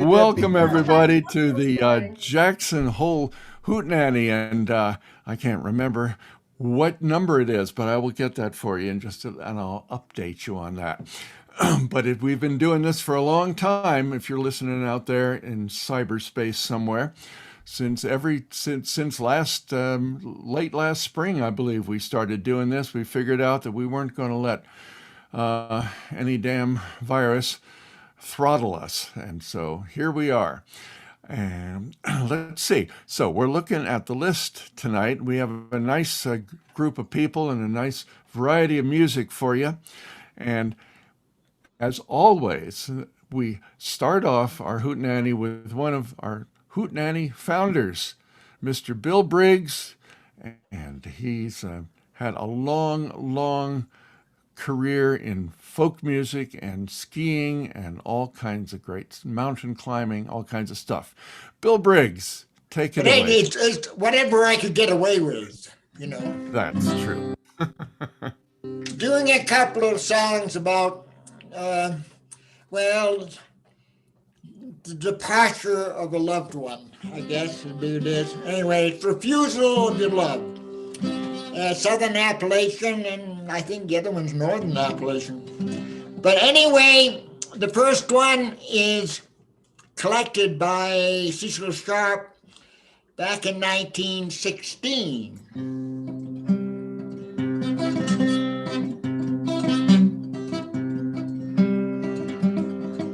Welcome everybody to the Jackson Hole Hootenanny, and I can't remember what number it is, but I will get that for you and I'll update you on that. But we've been doing this for a long time. If you're listening out there in cyberspace somewhere, since last late last spring, I believe we started doing this. We figured out that we weren't going to let any damn virus throttle us. And so here we are. And let's see. So we're looking at the list tonight. We have a nice group of people and a nice variety of music for you. And as always, we start off our Hootenanny with one of our Hootenanny founders, Mr. Bill Briggs. And he's had a long career in folk music and skiing and all kinds of great mountain climbing, all kinds of stuff. Bill Briggs, take it away. It's whatever I could get away with, you know. That's true. Doing a couple of songs about, the departure of a loved one, I guess would be this. Anyway, it's Refusal to Love. Southern Appalachian, and I think the other one's Northern Appalachian. But anyway, the first one is collected by Cecil Sharp back in 1916.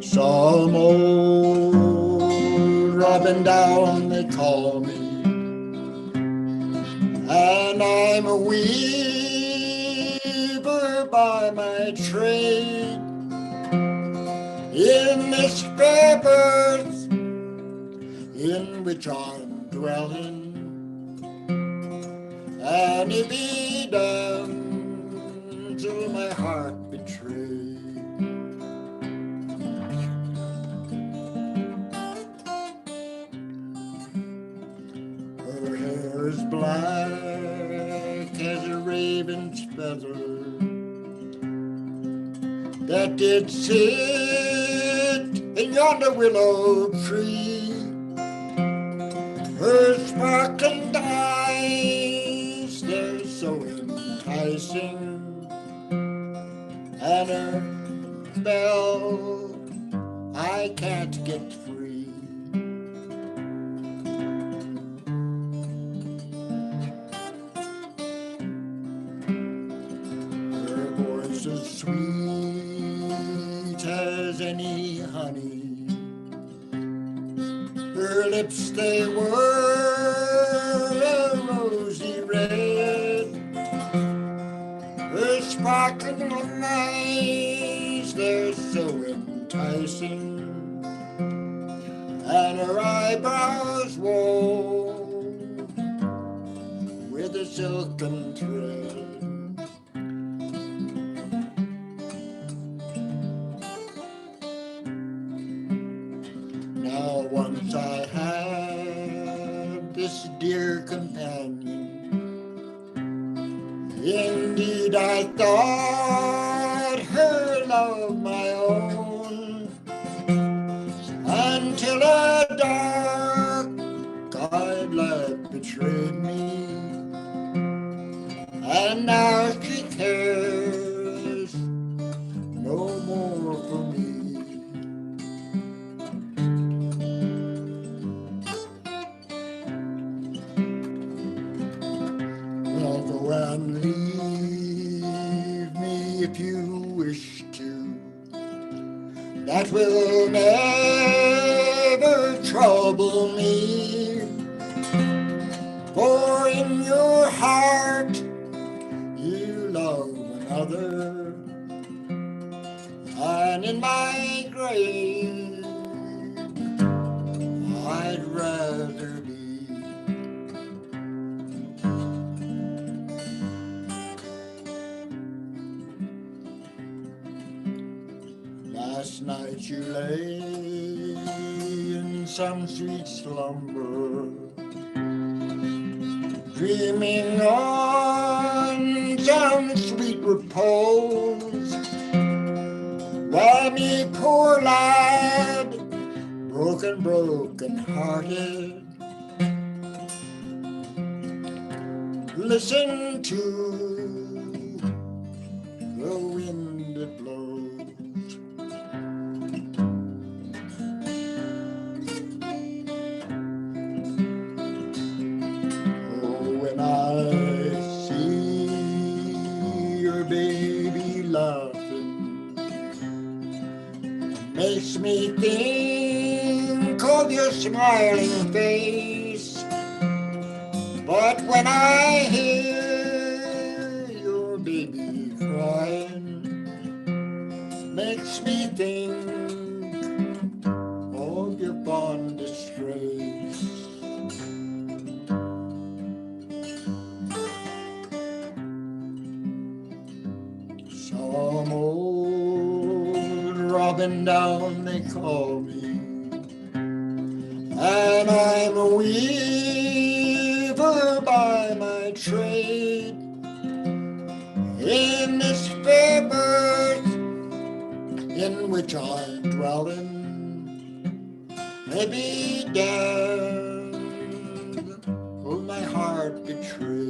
Some old robin down, they call me, and I'm a weaver by my trade. In this fair earth in which I'm dwelling, and it be done till my heart betray. Her hair is black as a raven's feather that did sit in yonder willow tree. Her sparkling eyes, they're so enticing, and her spell I can't get free. Her voice is sweet as any honey. Her lips, they were a rosy red. Her sparkling eyes, they're so enticing, and her eyebrows wove with a silken thread. Now once I had this dear companion, indeed I thought her love my own, until a dark-eyed lad betrayed me, and now she cares no more for me. And leave me if you wish to. That will never trouble me, for in your heart you love another, and in my grave I'd rather be. Last night you lay in some sweet slumber, dreaming on some sweet repose, while me, poor lad, broken hearted. Listen to the wind that blows. Oh, when I see your baby laughing, makes me think of your smiling face. But when I hear your baby crying, makes me think of your born disgrace. Some old robin down they call me, and I'm a weaver by my trade. In this fair earth in which I'm dwelling, maybe death will my heart betray.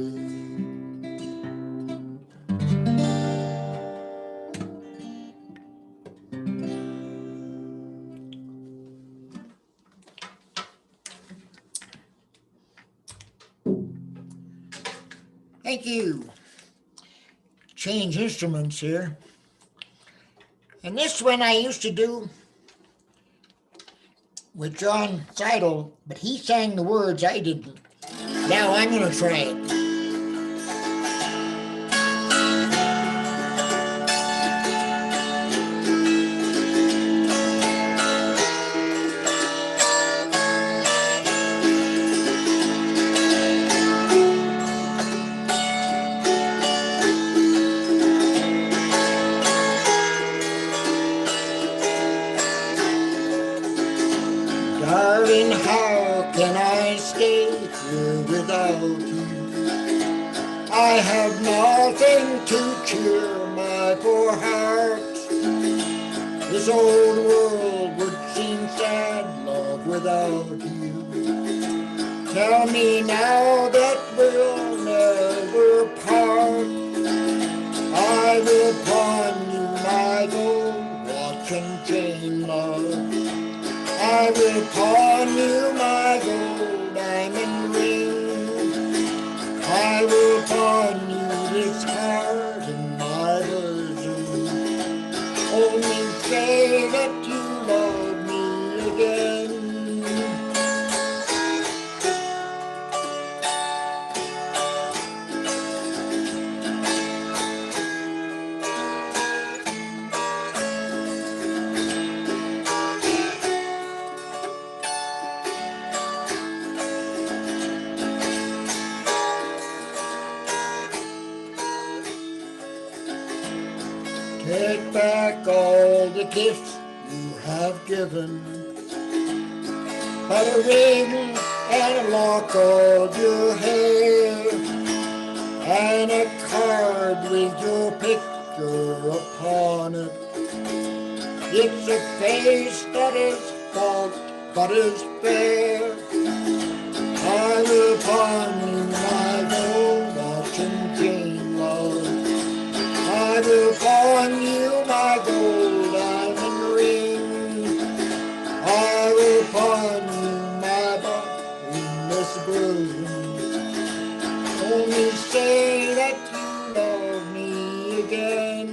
Thank you. Change instruments here. And this one I used to do with John Seidel, but he sang the words, I didn't. Now I'm going to try it. Darling, how can I stay here without you? I have nothing to cheer my poor heart. This old world would seem sad, love, without you. Tell me now that we'll never part. I will pawn you my gold watch and chain, love. I will pawn you my gold diamond ring. I will pawn you this heart in my bosom. Only say that you love me again. Take back all the gifts you have given, but a ring and a lock of your hair, and a card with your picture upon it. It's a face that is false but is fair. I will pawn you my gold watch and chain, love. I will pawn you my gold diamond ring. I will pawn you my bottomless bosom. Only say that you love me again.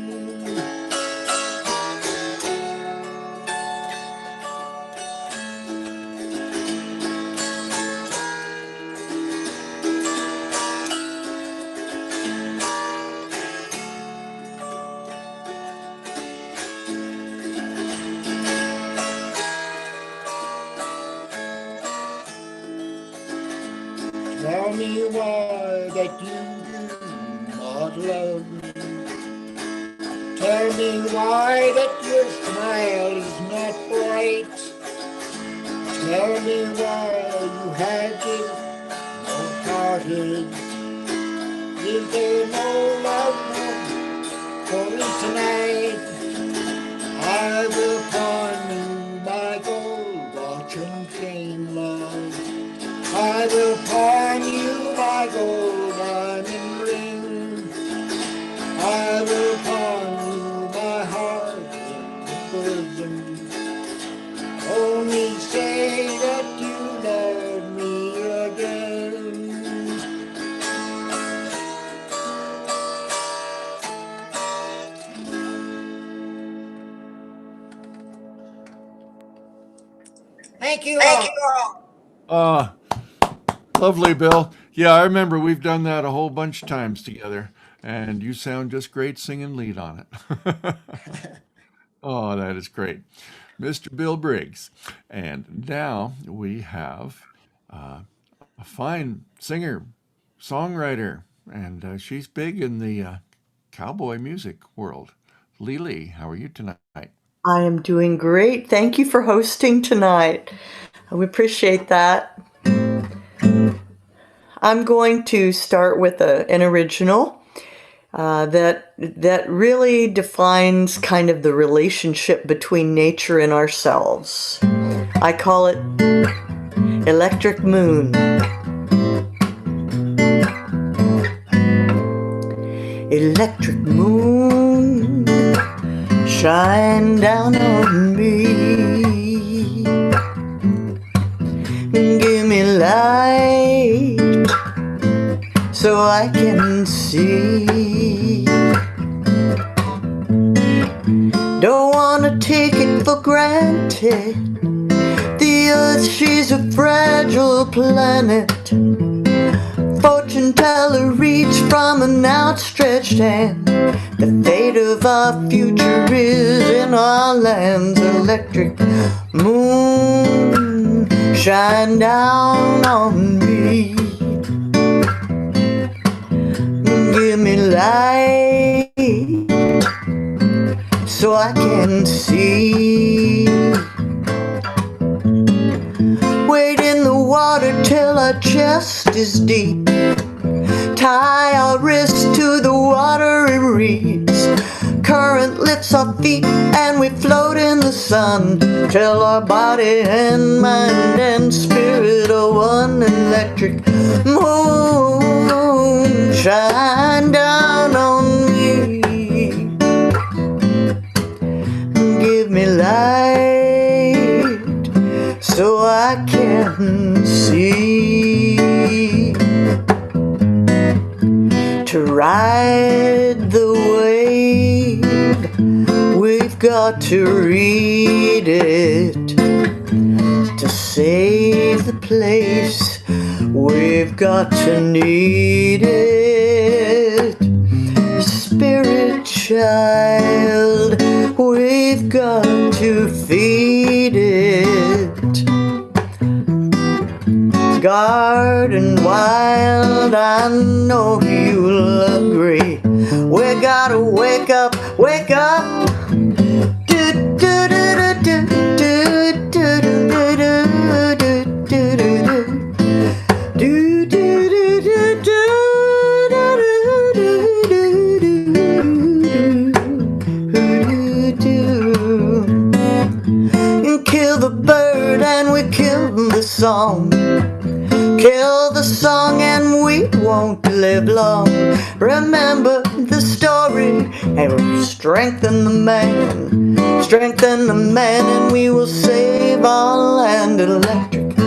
Tell me why that you do not love me. Tell me why that your smile is not bright. Tell me why you had this no-hearted. Is there no love for me tonight? I will pawn you my gold watch fortune, fame, love. I will pawn you my gold diamond ring. I will pawn you my heart in bosom. Only say that you love me again. Thank you all. Ah, lovely, Bill. Yeah, I remember we've done that a whole bunch of times together, and you sound just great singing lead on it. Oh, that is great. Mr. Bill Briggs. And now we have a fine singer, songwriter, and she's big in the cowboy music world. Lily, how are you tonight? I am doing great. Thank you for hosting tonight. We appreciate that. I'm going to start with an original that really defines kind of the relationship between nature and ourselves. I call it Electric Moon. Electric moon, shine down on me. Give me light so I can see. Don't wanna take it for granted. The earth, she's a fragile planet. Fortune teller reach from an outstretched hand. The fate of our future is in our lands. Electric moon, shine down on me. Give me light so I can see. Wade in the water till our chest is deep. Tie our wrists to the watery reeds. Current lifts our feet and we float in the sun till our body and mind and spirit are one. Electric moon, shine down on me. Give me light so I can see. To ride the wave, we've got to read it. To save the place, we've got to need it. Spirit child, we've got to feed it. Garden wild, I know you'll agree. We gotta wake up, wake up. Kill the bird and we kill the song. Kill the song and we won't live long. Remember the story and we'll strengthen the man. Strengthen the man and we will save our land. Electric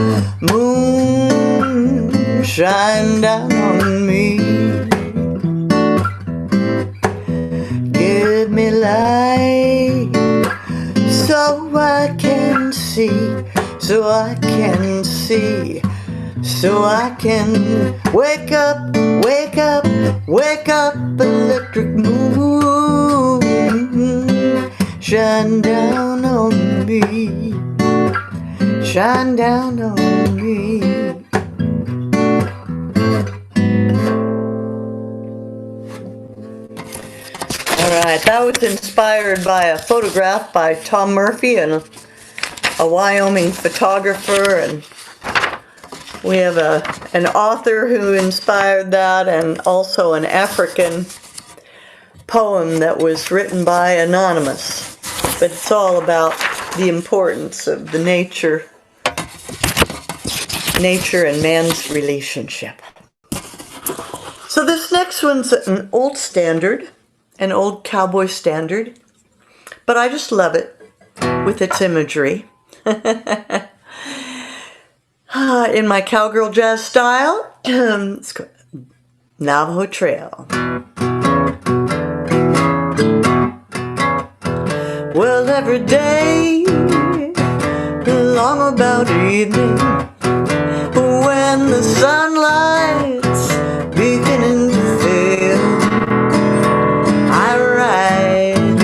moon, shine down on me. Give me light so I can see, so I can see. So I can wake up, wake up, wake up. Electric moon, shine down on me. Shine down on me. Alright, that was inspired by a photograph by Tom Murphy, and a Wyoming photographer, and we have an author who inspired that, and also an African poem that was written by Anonymous. But it's all about the importance of the nature nature and man's relationship. So this next one's an old standard, an old cowboy standard, but I just love it with its imagery. In my cowgirl jazz style, it's called Navajo Trail. Well, every day, long about evening, when the sunlight's beginning to fail, I ride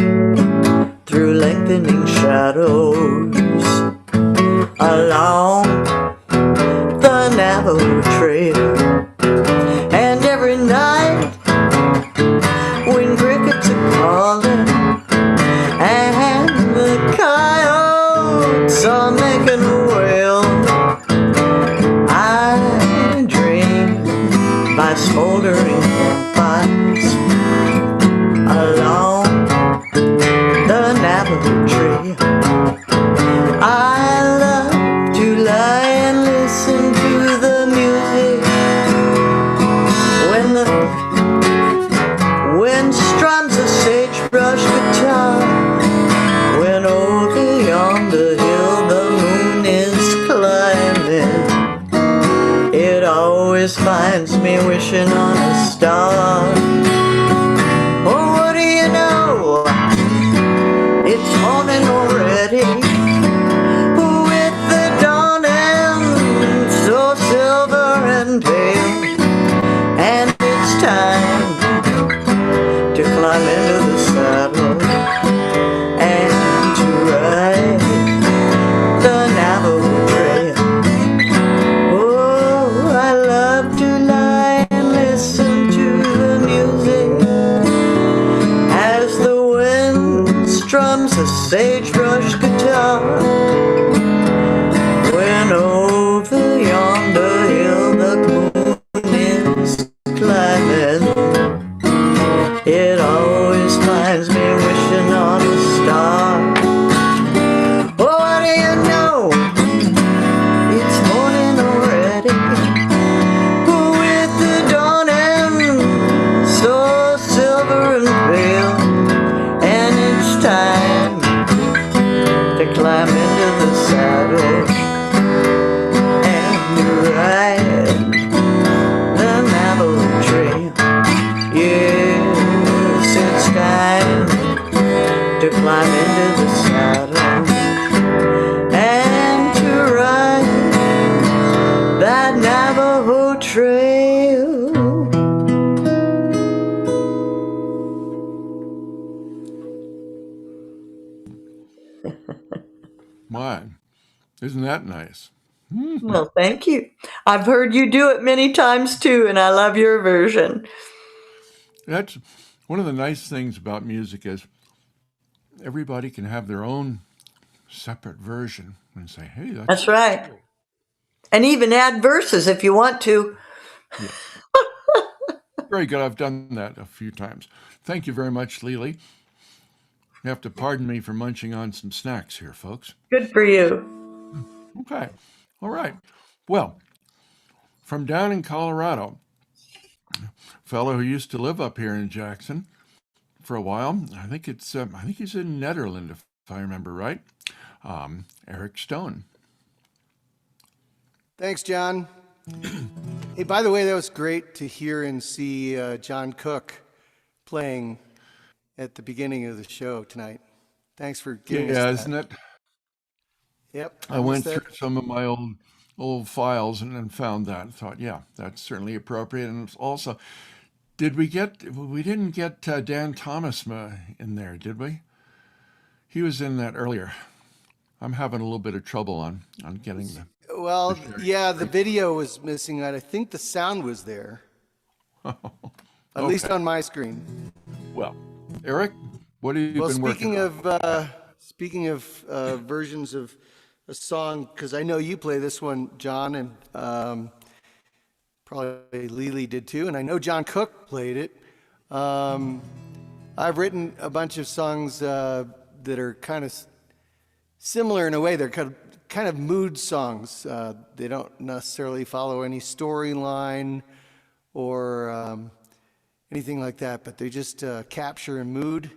through lengthening shadows along the Navajo Trail. And every night, when crickets are calling and the coyotes are making a wail, I dream by smoldering campfires along the Navajo Trail. I love to lie and listen to the music when strums a sagebrush guitar, when over yonder hill the moon is climbing. It always finds me wishing on a star. Oh, what do you know? It's morning already, with the dawning so silver and pale, and it's time to climb into the saddle and to ride the Navajo Trail. Oh, I love to lie and listen to the music as the wind strums a sagebrush guitar, when over yonder hill the moon is climbing. It always finds me wishing on a star. Oh, what do you know? It's morning already, with the dawning so silver and pale, and it's time to climb into the saddle and ride the Navajo Trail. Yes, it's time to climb into the saddle and to ride that Navajo Trail. My, isn't that nice? Well, thank you. I've heard you do it many times too, and I love your version. That's one of the nice things about music is everybody can have their own separate version and say, hey, That's right. And even add verses if you want to. very good. I've done that a few times. Thank you very much, Lily. You have to pardon me for munching on some snacks here, folks. Good for you. Okay. All right. Well, from down in Colorado, a fellow who used to live up here in Jackson for a while. I think he's in Nederland, if I remember right. Eric Stone. Thanks, John. Hey, by the way, that was great to hear and see John Cook playing at the beginning of the show tonight. Thanks for giving us that. Isn't it? Yep. I went through some of my old files and found that. Thought, yeah, that's certainly appropriate. And also, we didn't get Dan Thomas in there, did we? He was in that earlier. I'm having a little bit of trouble on getting the. Well, yeah, the video was missing. I think the sound was there. At least on my screen. Well, Eric, what have you been working on? Speaking of versions of a song, because I know you play this one, John, and probably Lily did too, and I know John Cook played it. I've written a bunch of songs that are kind of similar in a way. They're kind of kind of mood songs. They don't necessarily follow any storyline or anything like that, but they just capture a mood.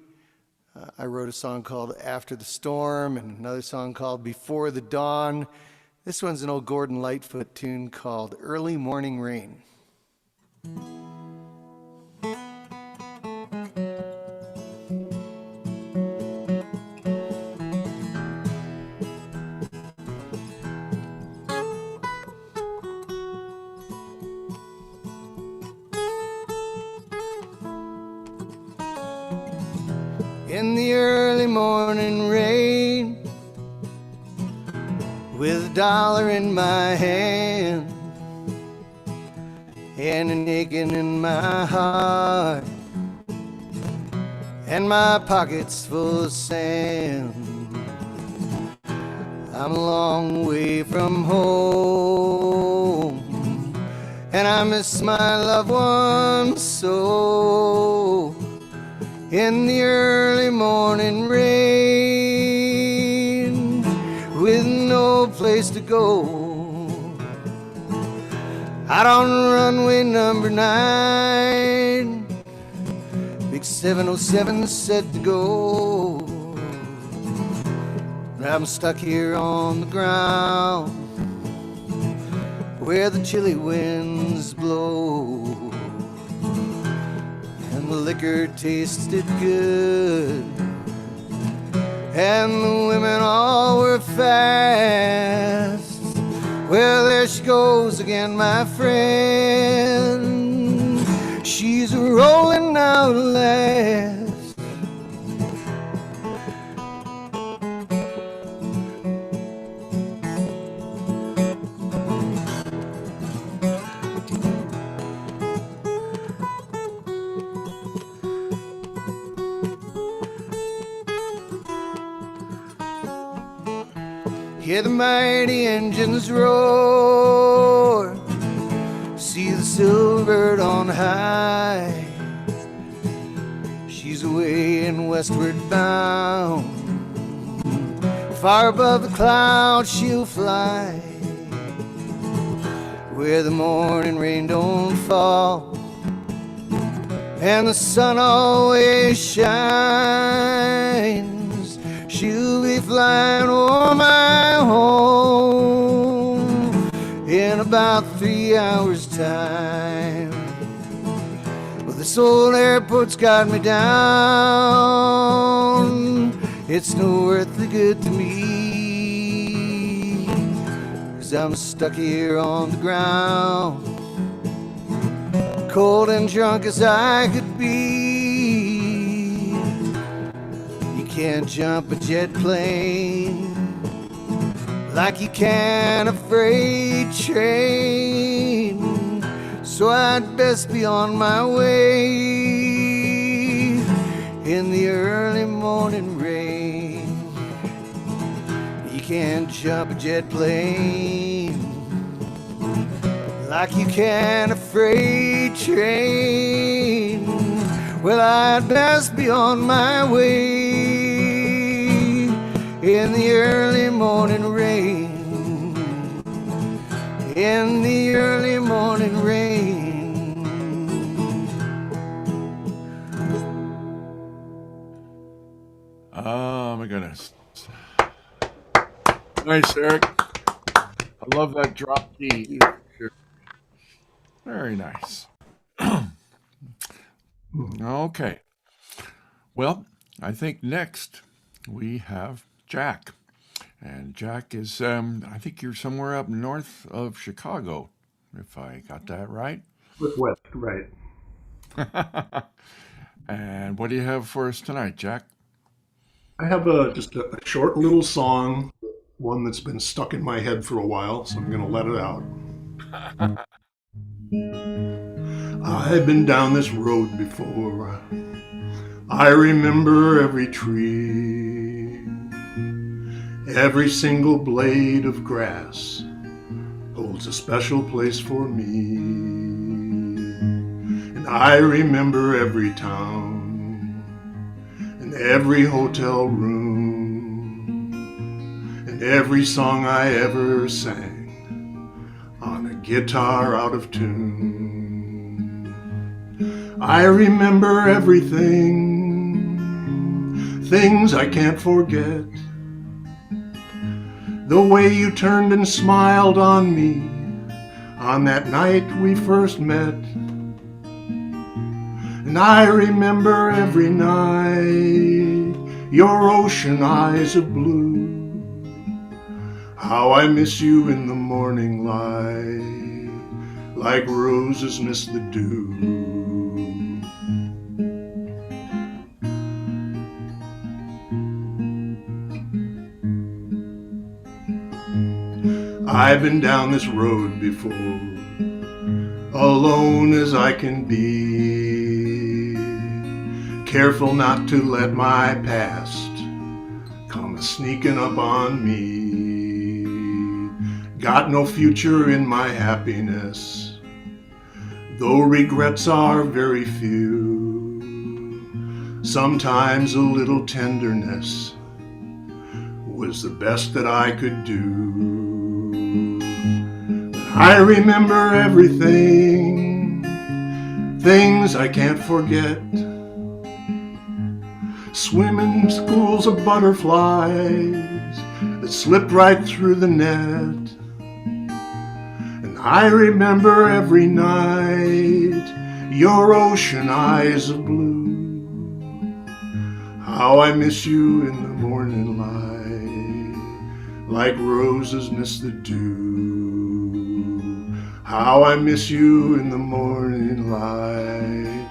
I wrote a song called After the Storm and another song called Before the Dawn. This one's an old Gordon Lightfoot tune called Early Morning Rain. In the early morning rain, with a dollar in my hand and an aching in my heart and my pockets full of sand, I'm a long way from home and I miss my loved ones so. In the early morning rain, with no place to go, out on runway number 9, big 707 set to go. And I'm stuck here on the ground where the chilly winds blow. The liquor tasted good, and the women all were fast. Well, there she goes again, my friend. She's rolling out last. Hear the mighty engines roar, see the silver bird on high. She's away and westward bound, far above the clouds she'll fly, where the morning rain don't fall and the sun always shines. She'll be flying over my home in about 3 hours' time. Well, this old airport's got me down. It's no earthly good to me, 'cause I'm stuck here on the ground, cold and drunk as I could be. Can't jump a jet plane like you can a freight train, so I'd best be on my way in the early morning rain. You can't jump a jet plane like you can a freight train. Well, I'd best be on my way in the early morning rain, in the early morning rain. Oh my goodness. Nice, Eric. I love that drop D. Very nice. Okay. Well, I think next we have Jack. And Jack is, I think you're somewhere up north of Chicago, if I got that right. West, right. And what do you have for us tonight, Jack? I have just a short little song, one that's been stuck in my head for a while, so I'm going to let it out. I've been down this road before. I remember every tree, every single blade of grass holds a special place for me. And I remember every town and every hotel room and every song I ever sang on a guitar out of tune. I remember everything, things I can't forget. The way you turned and smiled on me on that night we first met. And I remember every night your ocean eyes of blue. How I miss you in the morning light, like roses miss the dew. I've been down this road before, alone as I can be, careful not to let my past come sneaking up on me. Got no future in my happiness, though regrets are very few. Sometimes a little tenderness was the best that I could do. I remember everything, things I can't forget. Swimming schools of butterflies that slipped right through the net. And I remember every night your ocean eyes of blue. How I miss you in the morning light, like roses miss the dew. How I miss you in the morning light,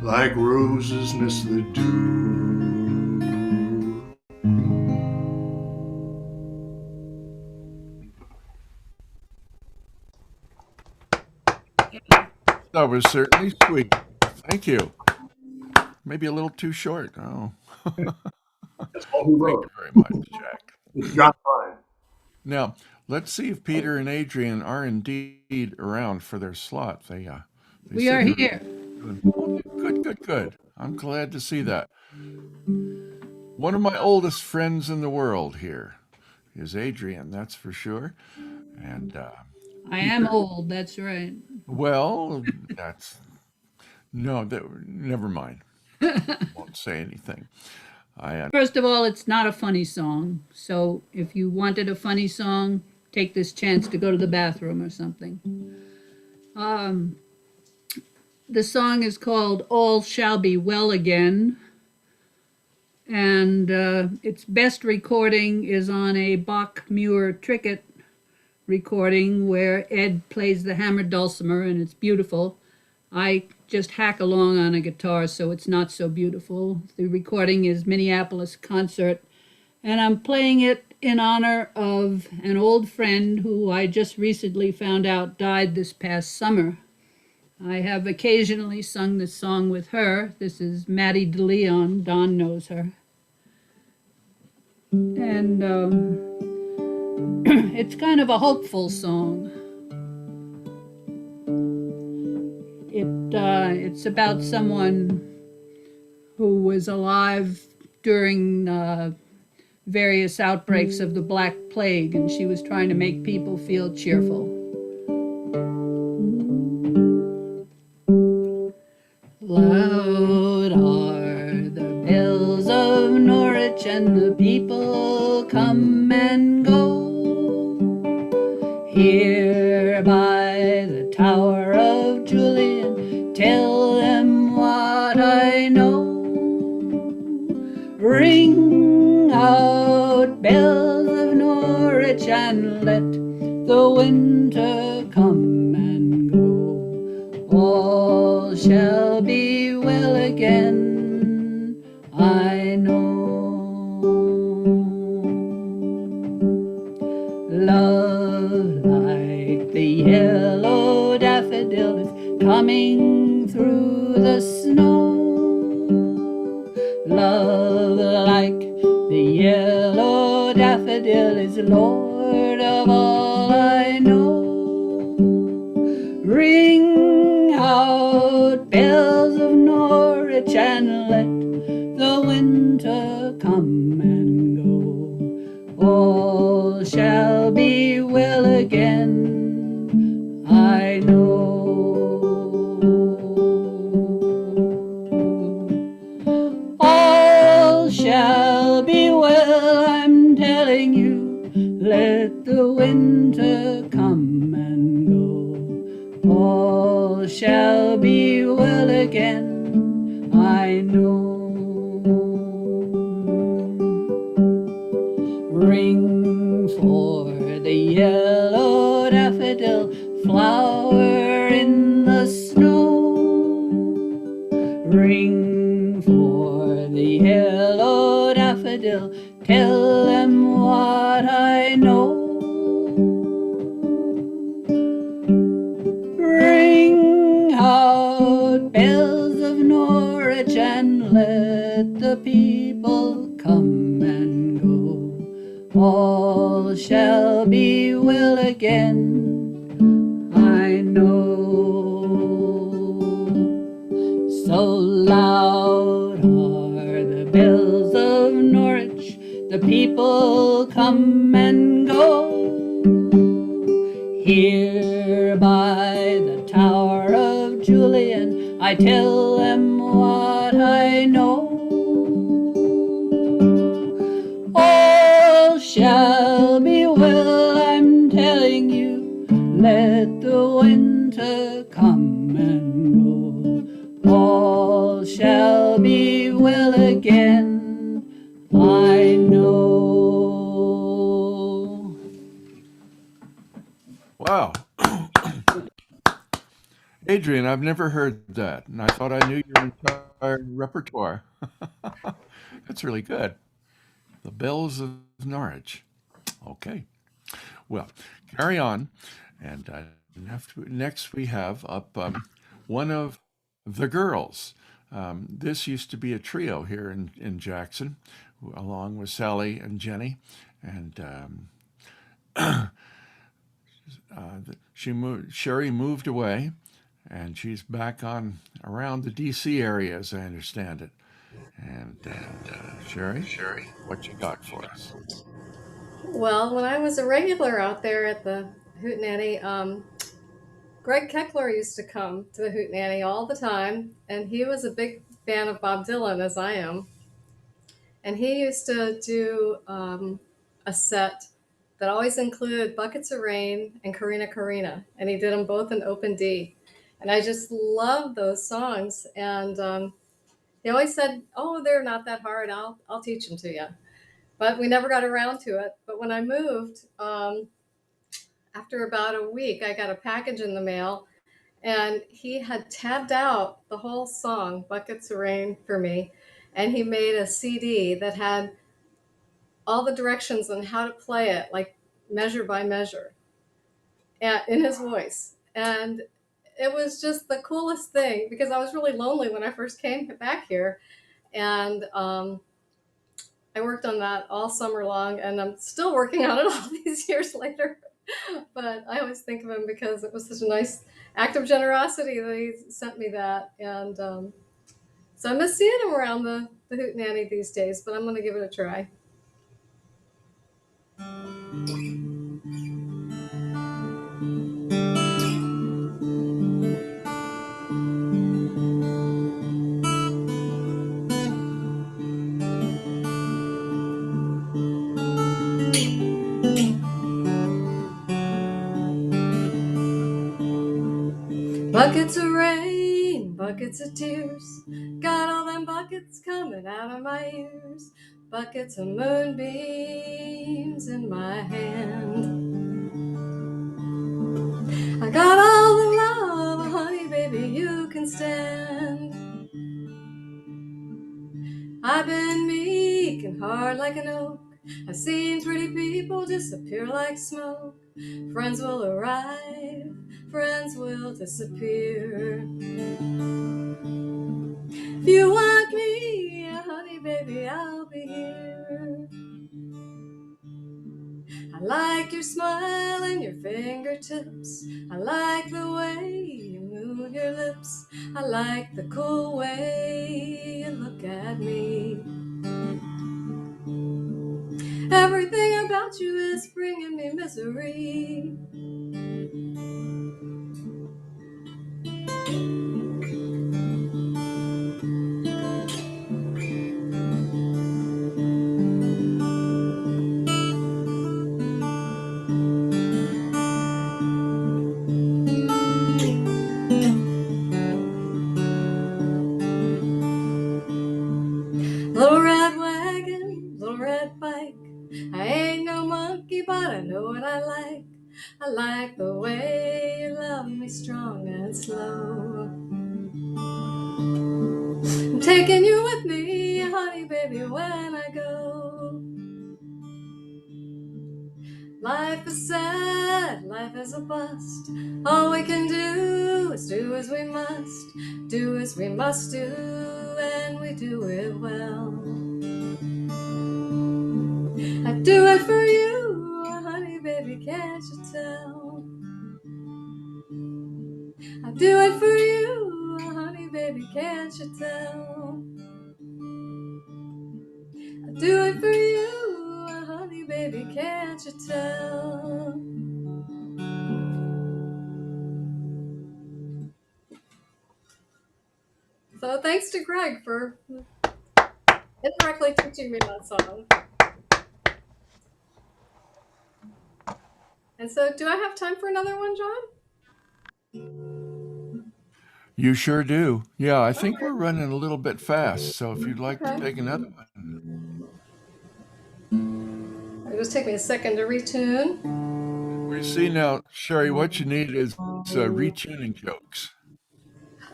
like roses miss the dew. That was certainly sweet. Thank you. Maybe a little too short. Oh, That's all he thank wrote. you very much, Jack. It's John Prine. Now, let's see if Peter and Adrian are indeed around for their slot. They We are said here. Oh, good, good, good. I'm glad to see that. One of my oldest friends in the world here is Adrian, that's for sure. And I am old, that's right. well, that's no, never mind. Won't say anything. I First of all, it's not a funny song. So if you wanted a funny song, take this chance to go to the bathroom or something. The song is called All Shall Be Well Again. And its best recording is on a Bach-Muir Tricket recording where Ed plays the hammered dulcimer, and it's beautiful. I just hack along on a guitar, so it's not so beautiful. The recording is Minneapolis Concert, and I'm playing it in honor of an old friend who I just recently found out died this past summer. I have occasionally sung this song with her. This is Maddie DeLeon. Don knows her. And it's kind of a hopeful song. It's about someone who was alive during various outbreaks of the Black Plague, and she was trying to make people feel cheerful. Loud are the bells of Norwich, and the people come and go. Here by the Tower of Julian, tell them what I know. Ring out, bells of Norwich, and let the winter come and go. All shall be well again, I know. Love like the yellow daffodil is coming through the snow. Love like the yellow daffodil is Lord of all I know. Ring out, bells of Norwich, and let the winter come and go. All winter come and go, all shall be well again, I know. Ring for the yellow daffodil, flower in the snow. Ring for the yellow daffodil, tell them what I know. Ring out bells of Norwich and let the people come and go, all shall be well again, I know. So loud are the bells of Norwich, the people come and go. Here by the Tower of Julian, I tell them what I know. All shall be well, I'm telling you, let the winter come and go, all shall be well again, I know. Wow. Adrian, I've never heard that, and I thought I knew your entire repertoire. That's really good. The Bells of Norwich. Okay. Well, carry on. And next we have up one of the girls. This used to be a trio here in Jackson, along with Sally and Jenny. And Sherry moved away, and she's back on around the D.C. area, as I understand it. And Sherry, what you got for us? Well, when I was a regular out there at the Hootenanny, Greg Keckler used to come to the Hootenanny all the time, and he was a big fan of Bob Dylan, as I am. And he used to do a set that always included Buckets of Rain and Karina Karina, and he did them both in open D. And I just loved those songs. And he always said, "Oh, they're not that hard. I'll teach them to you." But we never got around to it. But when I moved, after about a week, I got a package in the mail, and he had tabbed out the whole song, Buckets of Rain, for me. And he made a CD that had all the directions on how to play it, like measure by measure, in his voice. And it was just the coolest thing, because I was really lonely when I first came back here. And I worked on that all summer long, and I'm still working on it all these years later. But I always think of him because it was such a nice act of generosity that he sent me that. And so I miss seeing him around the Hootenanny these days, but I'm going to give it a try. Buckets of rain, buckets of tears, got all them buckets coming out of my ears. Buckets of moonbeams in my hand. I got all the love, honey, baby, you can stand. I've been meek and hard like an oak. I've seen pretty people disappear like smoke. Friends will arrive, friends will disappear. If you want me, honey, baby, I'll be here. I like your smile and your fingertips. I like the way you move your lips. I like the cool way you look at me. Everything about you is bringing me misery. like the way you love me strong and slow. I'm taking you with me, honey baby, when I go. Life is sad, life is a bust. All we can do is do as we must, do as we must do, and we do it well. I do it for you, honey baby, can't you tell? I do it for you, honey baby, can't you tell? I do it for you, honey baby, can't you tell? So thanks to Greg for indirectly teaching me that song. And so do I have time for another one, John? You sure do. Yeah, I think Okay. we're running a little bit fast. So if you'd like to Okay. take another one. It'll just take me a second to retune. We see now, Sherry, what you need is retuning jokes.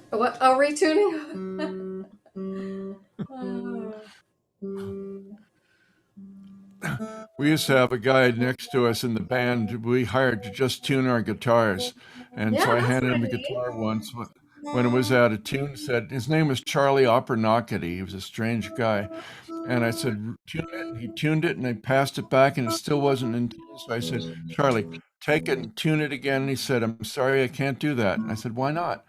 What? Oh, retuning? Oh. We used to have a guy next to us in the band we hired to just tune our guitars. And so Yeah, I that's handed him a pretty. guitar once when it was out of tune. Said his name was Charlie Oppernockety. He was a strange guy. And I said, tune it. And he tuned it and I passed it back and it still wasn't in tune. So I said, Charlie, take it and tune it again. And he said, I'm sorry, I can't do that. And I said, why not?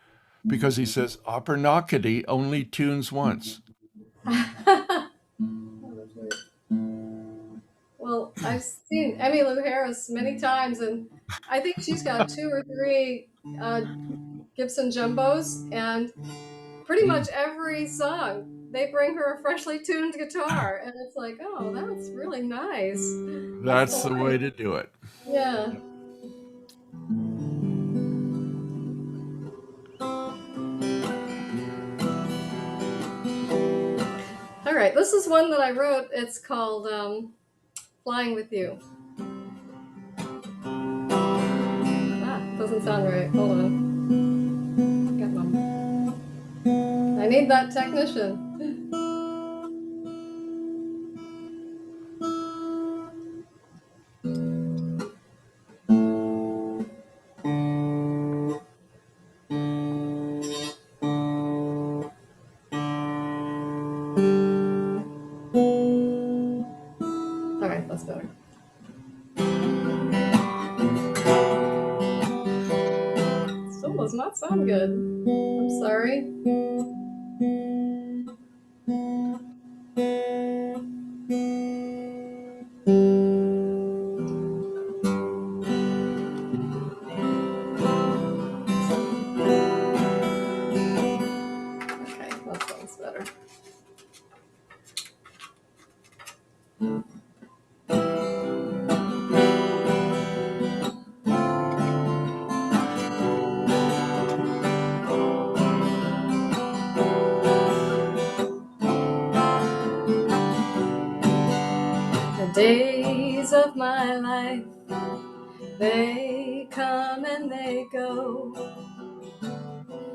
Because he says, Oppernockety only tunes once. Well, I've seen Emmylou Harris many times, and I think she's got 2 or 3 Gibson jumbos, and pretty much every song they bring her a freshly tuned guitar, and it's like, oh, that's really nice. That's the way to do it. Yeah. All right, this is one that I wrote. It's called Flying With You. Doesn't sound right. Hold on. Got one. I need that technician. All right, that's better. Still does not sound good. I'm sorry. Okay, that sounds better. The days of my life, they come and they go.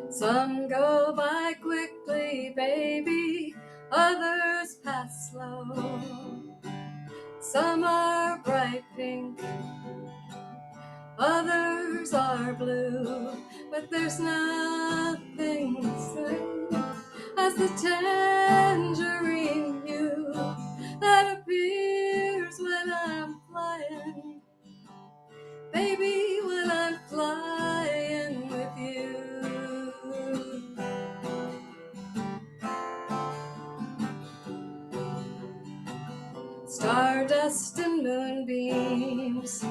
Some go by quickly, baby, others pass slow. Some are bright pink, others are blue, but there's nothing the same as the tangerine hue that appears when I'm flying, baby, when I'm flying with you. Stardust and moonbeams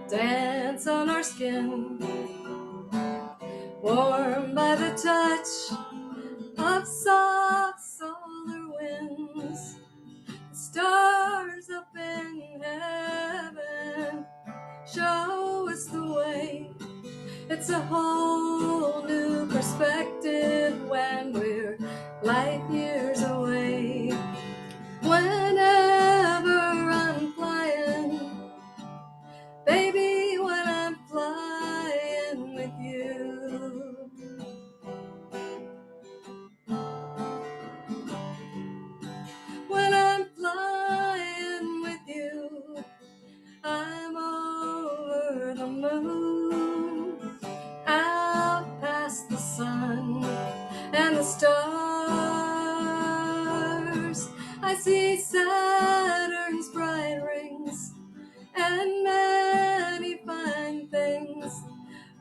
dance on our skin, warm by the touch of soft solar winds. The stars up in heaven show us the way. It's a whole new perspective when we're light years away. Whenever I'm flying, baby, when I'm flying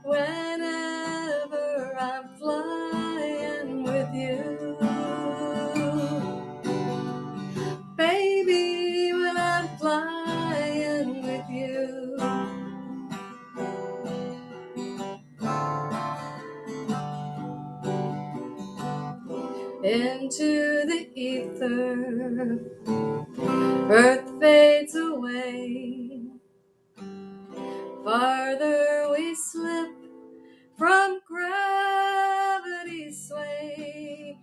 whenever I'm flying with you. Baby, when I'm flying with you. Into the ether, earth fades away. Farther we slip from gravity's sway.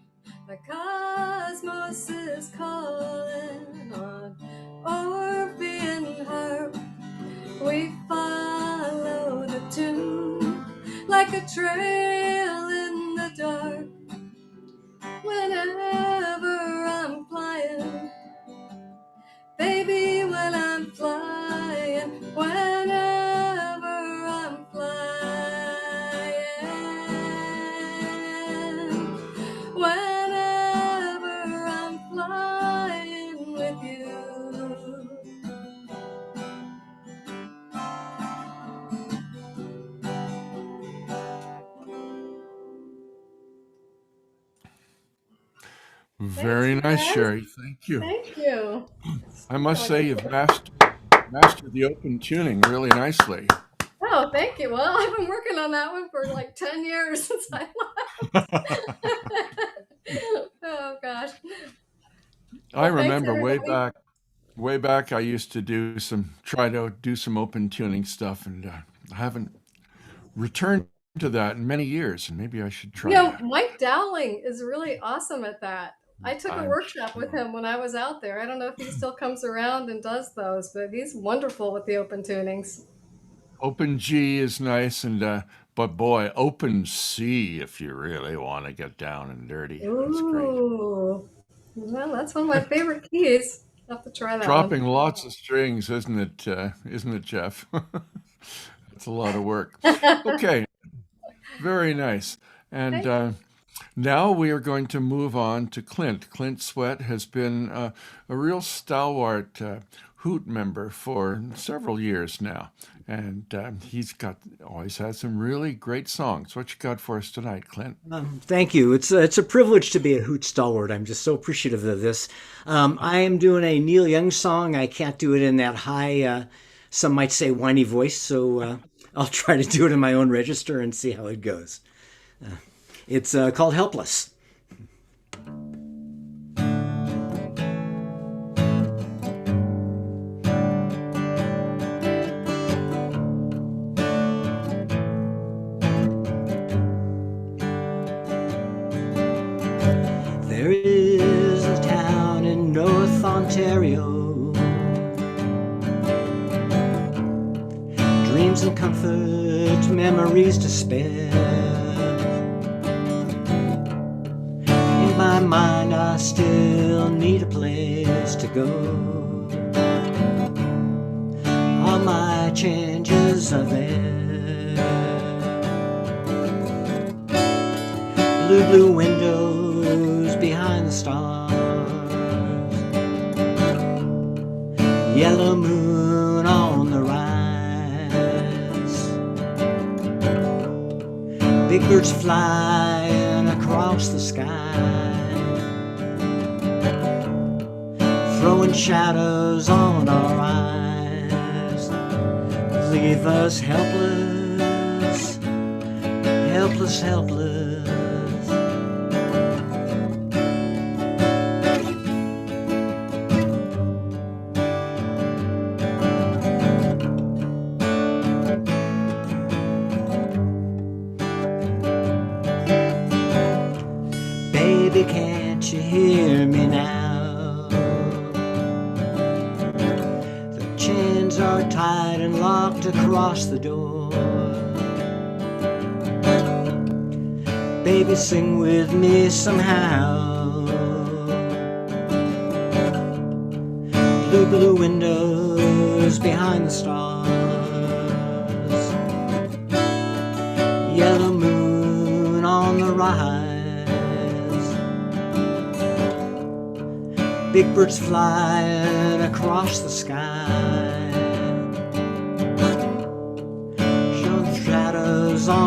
The cosmos is calling on Orphean harp. We follow the tune like a trail in the dark. Whenever I'm flying, baby, when I'm flying, whenever I'm flying, whenever I'm flying with you. Very Thanks, nice, guys. Sherry. Thank you. Thank you. I must say you've mastered the open tuning really nicely. Oh, thank you. Well, I've been working on that one for like 10 years since I left. Oh, gosh. I Well, thanks, remember everybody. way back, I used to try to do some open tuning stuff, and I haven't returned to that in many years, and maybe I should try that. Mike Dowling is really awesome at that. I took a I'm workshop with sure. him when I was out there. I don't know if he still comes around and does those, but he's wonderful with the open tunings. Open G is nice, and but boy, Open C if you really want to get down and dirty. That's great. Ooh. Well, that's one of my favorite keys. I'll have to try that Dropping one. lots of strings, isn't it? Isn't it, Jeff? That's a lot of work. Okay, very nice. And Thank you. now we are going to move on to Clint. Clint Sweat has been a real stalwart Hoot member for several years now, and he's always had some really great songs. What you got for us tonight, Clint? Thank you. It's a privilege to be a Hoot stalwart. I'm just so appreciative of this. I am doing a Neil Young song. I can't do it in that high, some might say whiny voice, so I'll try to do it in my own register and see how it goes. It's called Helpless. There is a town in North Ontario, dreams and comfort, memories to spare. In my mind I still need a place to go. All my changes are there. Blue, blue windows behind the stars, yellow moon on the rise, big birds flying across the sky, throwing shadows on our eyes, leave us helpless, helpless, helpless. Baby, can't you hear me now? The chains are tied and locked across the door. Baby, sing with me somehow. Blue, blue windows behind the stars, yellow moon on the rise, big birds flying across the sky, showing shadows on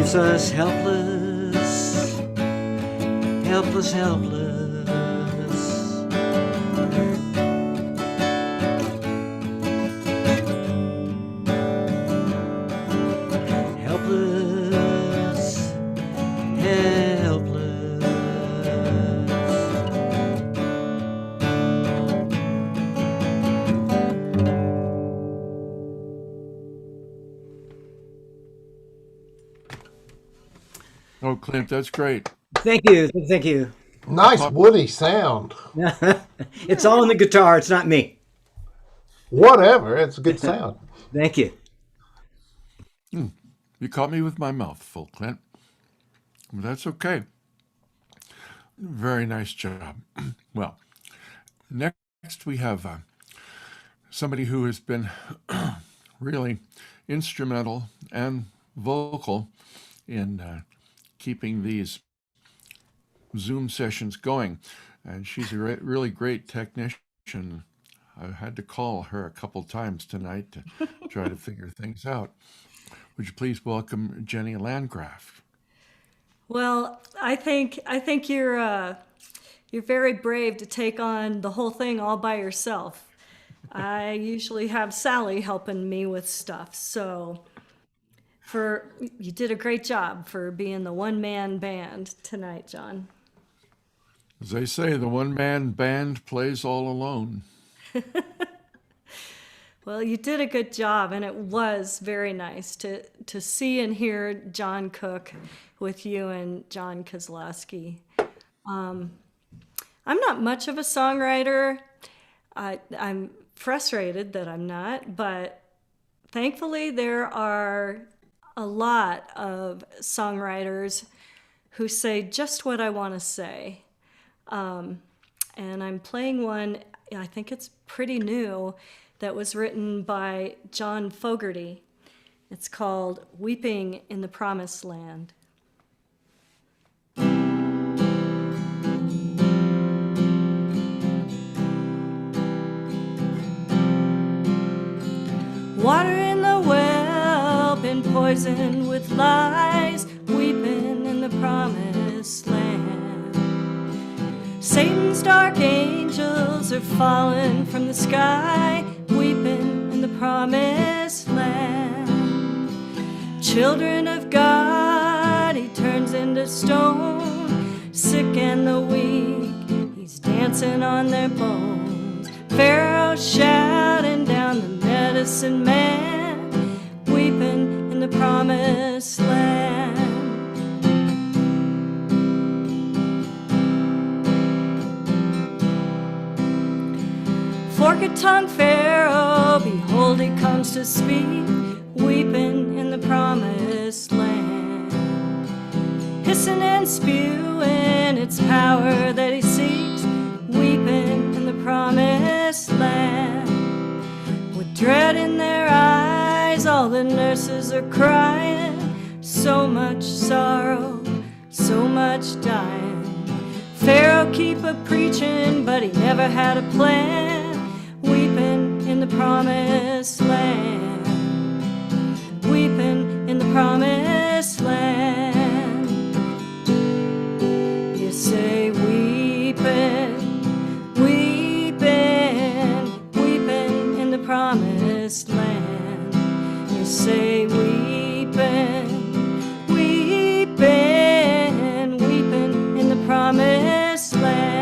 leaves us helpless, helpless, helpless. Helpless, helpless. Oh, Clint, that's great. Thank you, thank you. Nice woody sound. It's all in the guitar, it's not me. Whatever, it's a good sound. Thank you. You caught me with my mouth full, Clint. But that's okay. Very nice job. Well, next we have somebody who has been really instrumental and vocal in keeping these Zoom sessions going. And she's a really great technician. I had to call her a couple times tonight to try to figure things out. Would you please welcome Jenny Landgraf? Well, I think you're very brave to take on the whole thing all by yourself. I usually have Sally helping me with stuff, so you did a great job for being the one-man band tonight, John. As they say, the one-man band plays all alone. Well, you did a good job, and it was very nice to see and hear John Cook with you and John Kozlowski. I'm not much of a songwriter. I'm frustrated that I'm not, but thankfully there are a lot of songwriters who say just what I want to say. And I'm playing one, I think it's pretty new, that was written by John Fogerty. It's called Weeping in the Promised Land. Water in the well, been poisoned with lies, weeping in the promised land. Satan's dark angels are falling from the sky, weeping in the promised land. Children of God, he turns into stone, sick and the weak, he's dancing on their bones. Pharaoh shouting down the medicine man, weeping in the promised land. Forked-tongued Pharaoh, behold, he comes to speak, weeping in the promised land. Hissing and spewing its power that he seeks, weeping in the promised land. With dread in their eyes, all the nurses are crying, so much sorrow, so much dying. Pharaoh keep a preaching, but he never had a plan, weeping in the promised land, weeping in the promised land. You say weeping, weeping, weeping in the promised land. You say weeping, weeping, weeping in the promised land.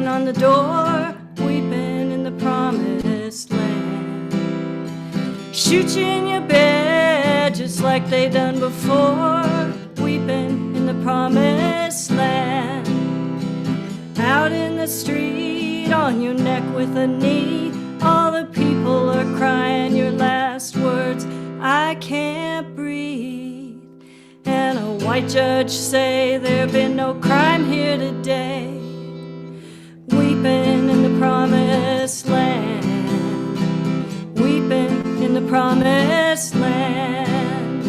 On the door, weeping in the promised land. Shoot you in your bed just like they done before, weeping in the promised land. Out in the street, on your neck with a knee, all the people are crying your last words, I can't breathe. And a White judge say there been no crime here today. Weeping in the promised land. Weeping in the promised land.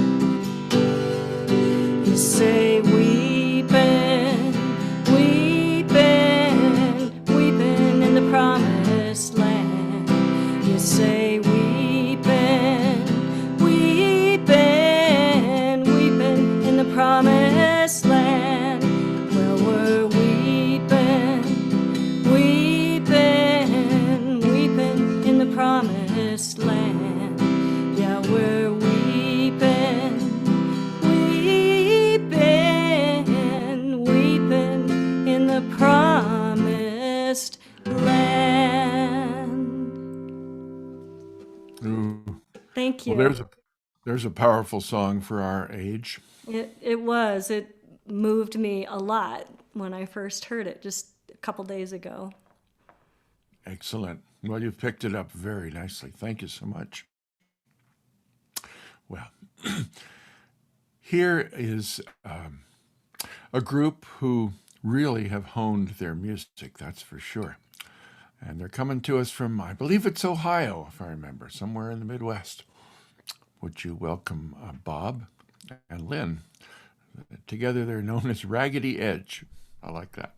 You say weeping, weeping, weeping in the promised land. You say weeping, weeping, weeping in the promised land. Well, we're weeping, weeping, weeping in the promised land. Yeah, we're weeping, weeping, weeping in the promised land. Ooh. Thank you. Well, there's a powerful song for our age. It was. It moved me a lot when I first heard it just a couple days ago. Excellent. Well, you've picked it up very nicely. Thank you so much. Well, here is a group who really have honed their music, that's for sure. And they're coming to us from, I believe it's Ohio, if I remember, somewhere in the Midwest. Would you welcome Bob and Lynn? Together they're known as Raggedy Edge. I like that.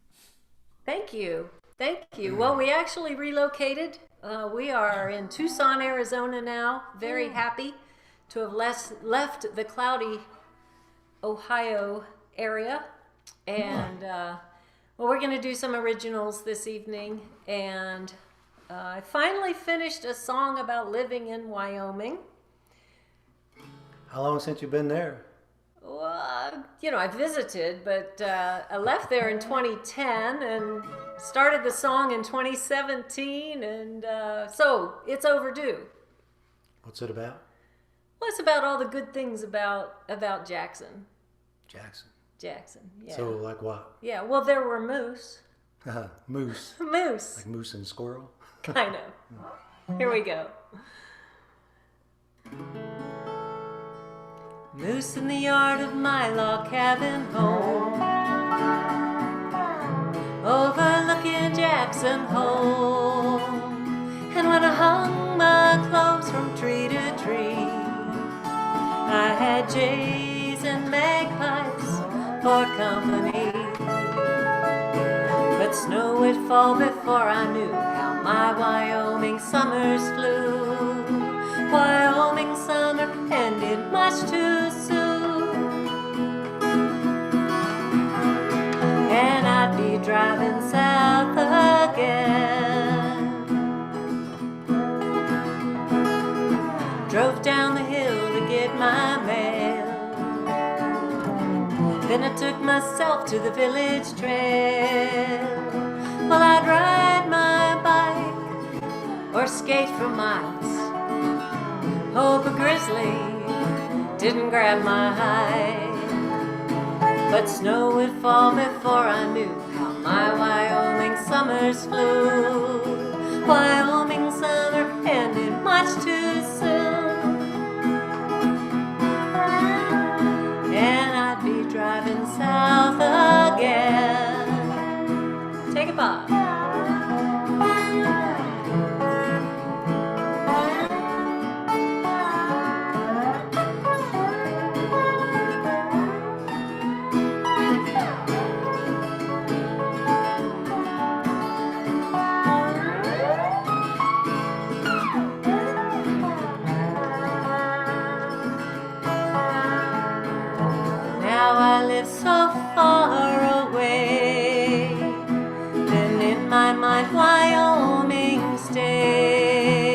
Thank you. Thank you. Well, we actually relocated. We are in Tucson, Arizona now. Very happy to have left the cloudy Ohio area. And well, we're going to do some originals this evening. And I finally finished a song about living in Wyoming. How long since you've been there? Well, you know, I visited, but I left there in 2010 and started the song in 2017, and so it's overdue. What's it about? Well, it's about all the good things about Jackson. Jackson. Yeah. So like what? Yeah, well, there were moose. Moose. Moose. Like moose and squirrel? Kind of. Here we go. Moose in the yard of my log cabin home, overlooking Jackson Hole. And when I hung my clothes from tree to tree, I had jays and magpies for company. But snow would fall before I knew how my Wyoming summers flew. Wyoming summer ended much too soon, and I'd be driving south again. Drove down the hill to get my mail, then I took myself to the village trail. Well, I'd ride my bike or skate for miles. Hope a grizzly didn't grab my hide, but snow would fall before I knew how my Wyoming summers flew. Wyoming summer ended much too soon, and I'd be driving south again. Take it, Bob. So far away, then in my mind Wyoming stays.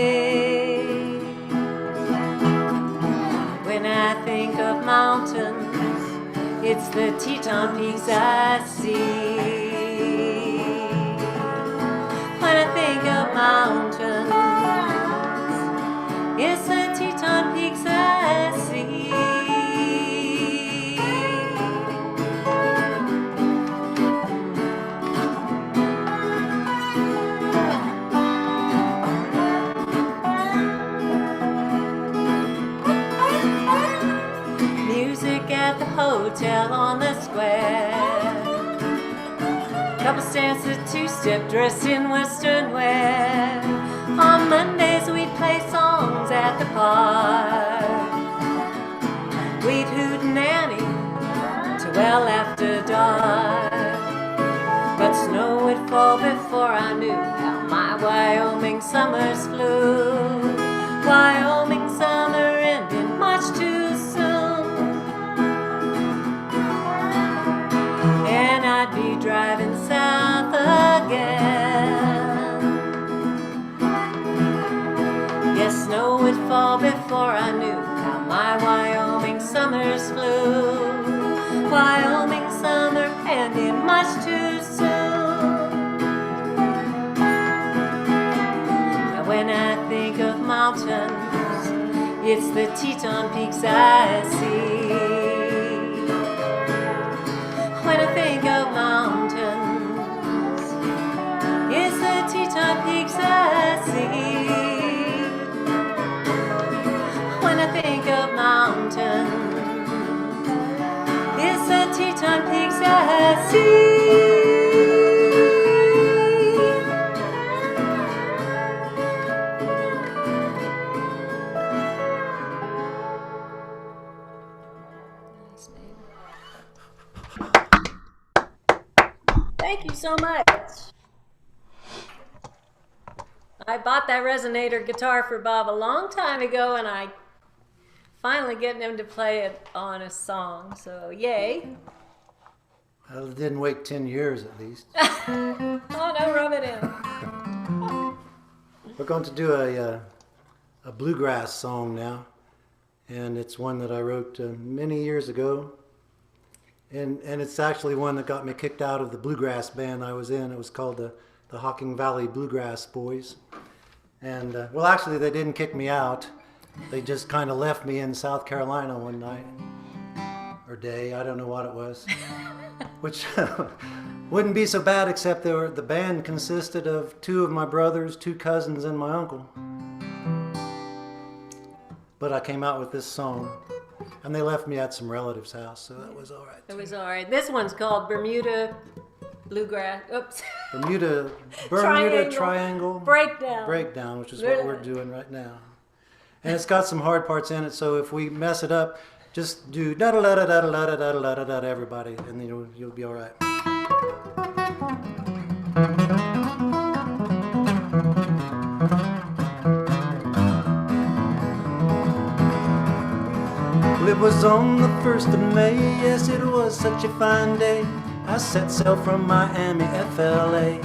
When I think of mountains, it's the Teton Peaks I see. When I think of mountains, it's the Teton Peaks I see. hotel on the square. Couple stands a two-step dressed in western wear. On Mondays we'd play songs at the park. We'd hootenanny till well after dark. But snow would fall before I knew how my Wyoming summers flew. Wyoming summer ended much too soon, and I'd be driving south again. Yes, snow would fall before I knew how my Wyoming summers flew. Wyoming summer ended much too soon. Now when I think of mountains, it's the Teton Peaks I see. When I think of mountains, it's the Teton Peaks I see. When I think of mountains, it's the Teton Peaks I see. Thank you so much. I bought that resonator guitar for Bob a long time ago, and I finally getting him to play it on a song, so yay. Well, it didn't wait 10 years at least. Oh, no, rub it in. We're going to do a bluegrass song now, and it's one that I wrote many years ago. And it's actually one that got me kicked out of the bluegrass band I was in. It was called the Hocking Valley Bluegrass Boys. And, well, actually, they didn't kick me out. They just kind of left me in South Carolina one night, or day, I don't know what it was, which wouldn't be so bad except the band consisted of 2 of my brothers, 2 cousins, and my uncle. But I came out with this song, and they left me at some relative's house, so that was all right. It was all right. This one's called Bermuda Bluegrass. Oops. Bermuda Triangle Breakdown, which is what we're doing right now. And it's got some hard parts in it, so if we mess it up, just do da da da da da da da da da da da everybody, and then you'll be all right. Well, it was on the 1st of May, yes, it was such a fine day. I set sail from Miami, FLA.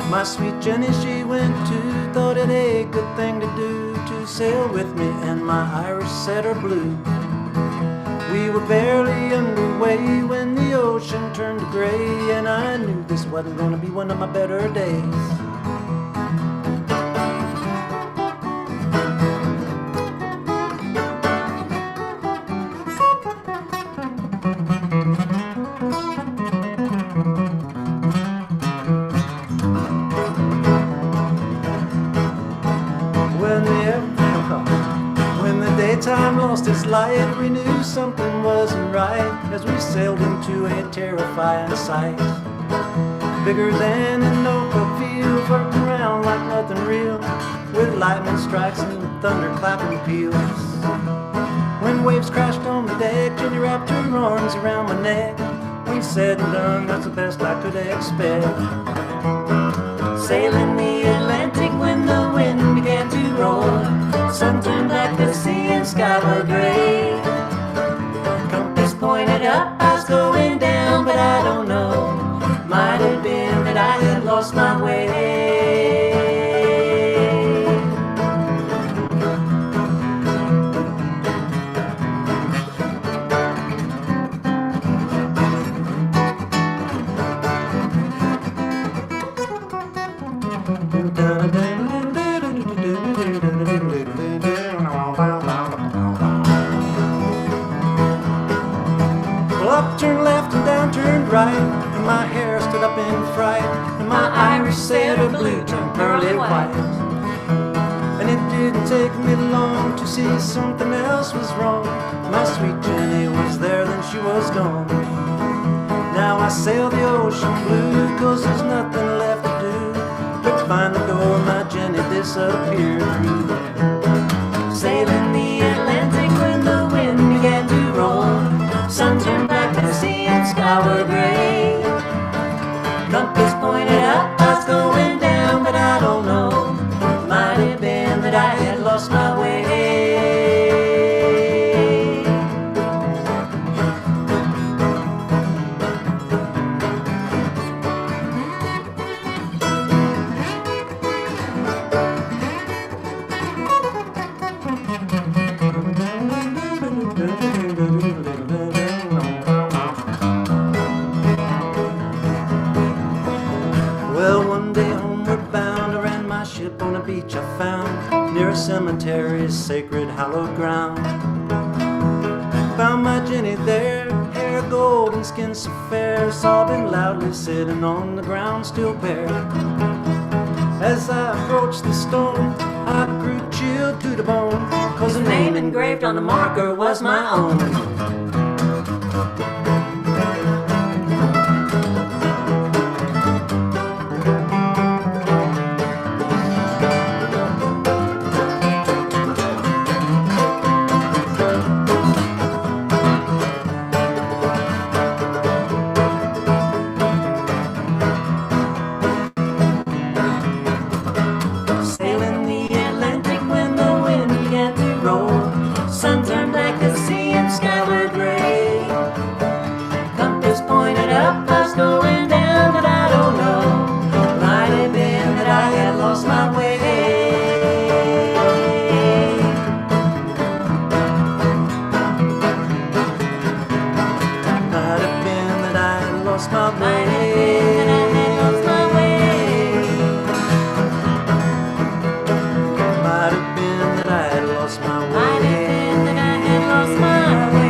My sweet Jenny, she went too, thought it a good thing to do, to sail with me and my Irish setter blue. We were barely underway when the ocean turned gray, and I knew this wasn't gonna be one of my better days. Time lost its light, we knew something wasn't right as we sailed into a terrifying sight. Bigger than an open field, floating around like nothing real, with lightning strikes and thunder clapping peals. When waves crashed on the deck, Jenny wrapped her arms around my neck. When said and done, that's the best I could expect. Sailing the Atlantic when the wind began to roar, sun turned black, the sea and sky were gray. Compass pointed up, I was going down, but I don't know. Might have been that I had lost my way. Right, and my hair stood up in fright, and my Irish setter blue turned pearly white. And it didn't take me long to see something else was wrong. My sweet Jenny was there, then she was gone. Now I sail the ocean blue, 'cause there's nothing left to do but find the door my Jenny disappeared through. Sailing the Atlantic when the wind began to roll. Sun turned black to sea and sky were gray. Compass pointed up, I was going down, but I don't know. Might have been that I had lost my way. Well, one day homeward bound, I ran my ship on a beach I found near a cemetery's sacred hallowed ground. Found my Jenny there, hair gold and skin so fair, sobbing loudly, sitting on the ground still bare. As I approached the stone, I grew chilled to the bone, 'cause the name engraved on the marker was my own. Sailing the Atlantic when the wind began to roll. Sun turned black to sea and sky were gray. Compass pointed up, I was going down, but I don't know. Might have been that I had lost my way. Might have been that I had lost my way. Might have been that I had lost my way. Might have been that I had lost my way.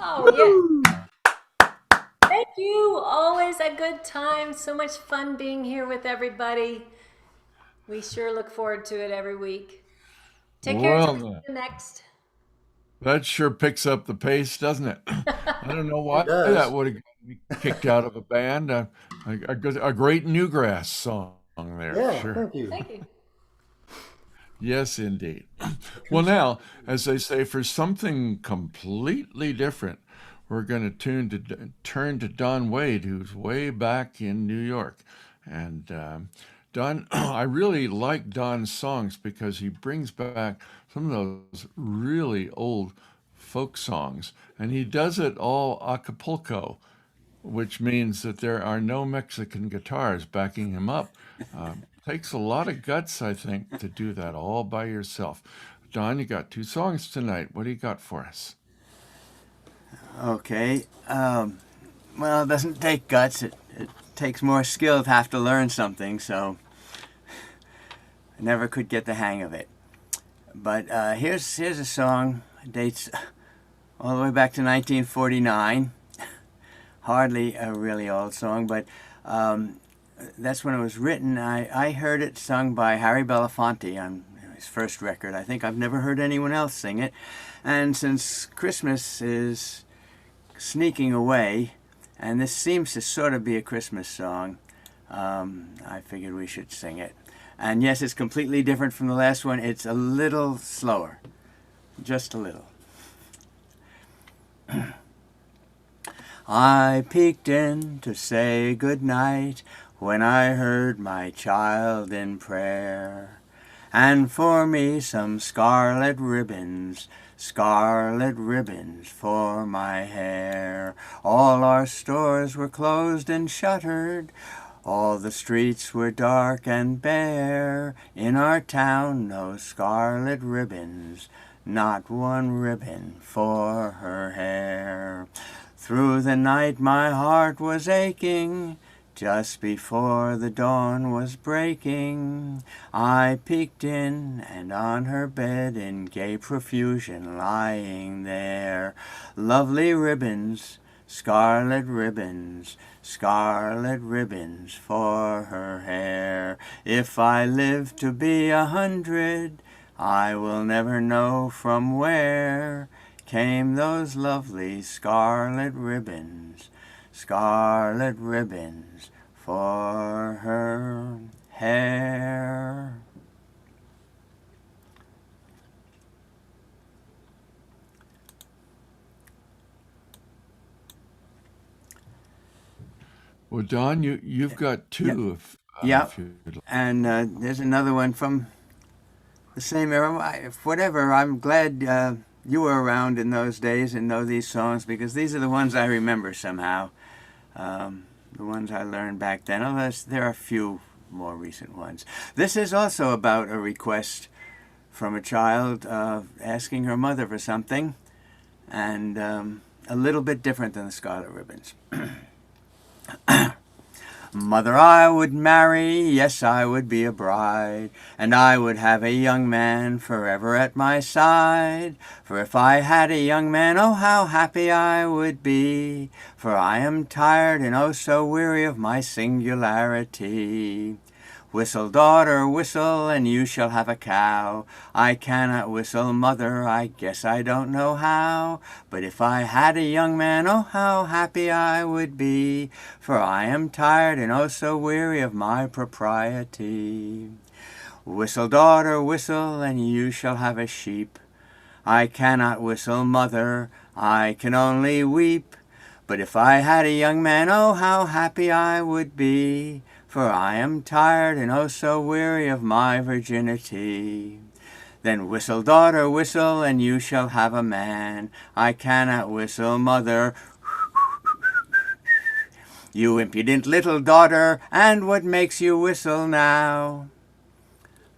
Oh, yeah. Thank you. Always a good time. So much fun being here with everybody. We sure look forward to it every week. Take care. Well, Till the next. that sure picks up the pace, doesn't it? I don't know why does. that would have me kicked out of a band. A great Newgrass song there. Yeah, Sure. thank you. Thank you. Yes, indeed. Well, now, as they say, for something completely different, we're going to turn to Don Wade, who's way back in New York. And Don, I really like Don's songs because he brings back some of those really old folk songs, and he does it all a cappella, which means that there are no Mexican guitars backing him up. Takes a lot of guts, I think, to do that all by yourself. Don, you got 2 songs tonight. What do you got for us? Okay. Well, it doesn't take guts. It takes more skill to have to learn something, so I never could get the hang of it. But here's a song. It dates all the way back to 1949. Hardly a really old song, but that's when it was written. I heard it sung by Harry Belafonte on his first record. I think I've never heard anyone else sing it. And since Christmas is sneaking away, And this seems to sort of be a Christmas song. I figured we should sing it. And yes, it's completely different from the last one. It's a little slower, just a little. I peeked in to say good night when I heard my child in prayer. And for me some scarlet ribbons for my hair. All our stores were closed and shuttered, all the streets were dark and bare. In our town no scarlet ribbons, not one ribbon for her hair. Through the night my heart was aching, just before the dawn was breaking. I peeked in, and on her bed in gay profusion lying there, lovely ribbons, scarlet ribbons for her hair. If I live to be 100, I will never know from where came those lovely scarlet ribbons for her hair. Well, Don, you've got two. Yep. If you'd like. And there's another one from the same era. Whatever, I'm glad you were around in those days and know these songs, because these are the ones I remember somehow. The ones I learned back then, unless there are a few more recent ones. This is also about a request from a child asking her mother for something, and a little bit different than the Scarlet Ribbons. Mother, I would marry, yes, I would be a bride, and I would have a young man forever at my side. For if I had a young man, oh, how happy I would be, for I am tired and oh so weary of my singularity. Whistle, daughter, whistle, and you shall have a cow. I cannot whistle, mother, I guess I don't know how. But if I had a young man, oh, how happy I would be, for I am tired and oh so weary of my propriety. Whistle, daughter, whistle, and you shall have a sheep. I cannot whistle, mother, I can only weep. But if I had a young man, oh, how happy I would be, for I am tired and oh so weary of my virginity. Then whistle, daughter, whistle, and you shall have a man. I cannot whistle, mother, you impudent little daughter, and what makes you whistle now?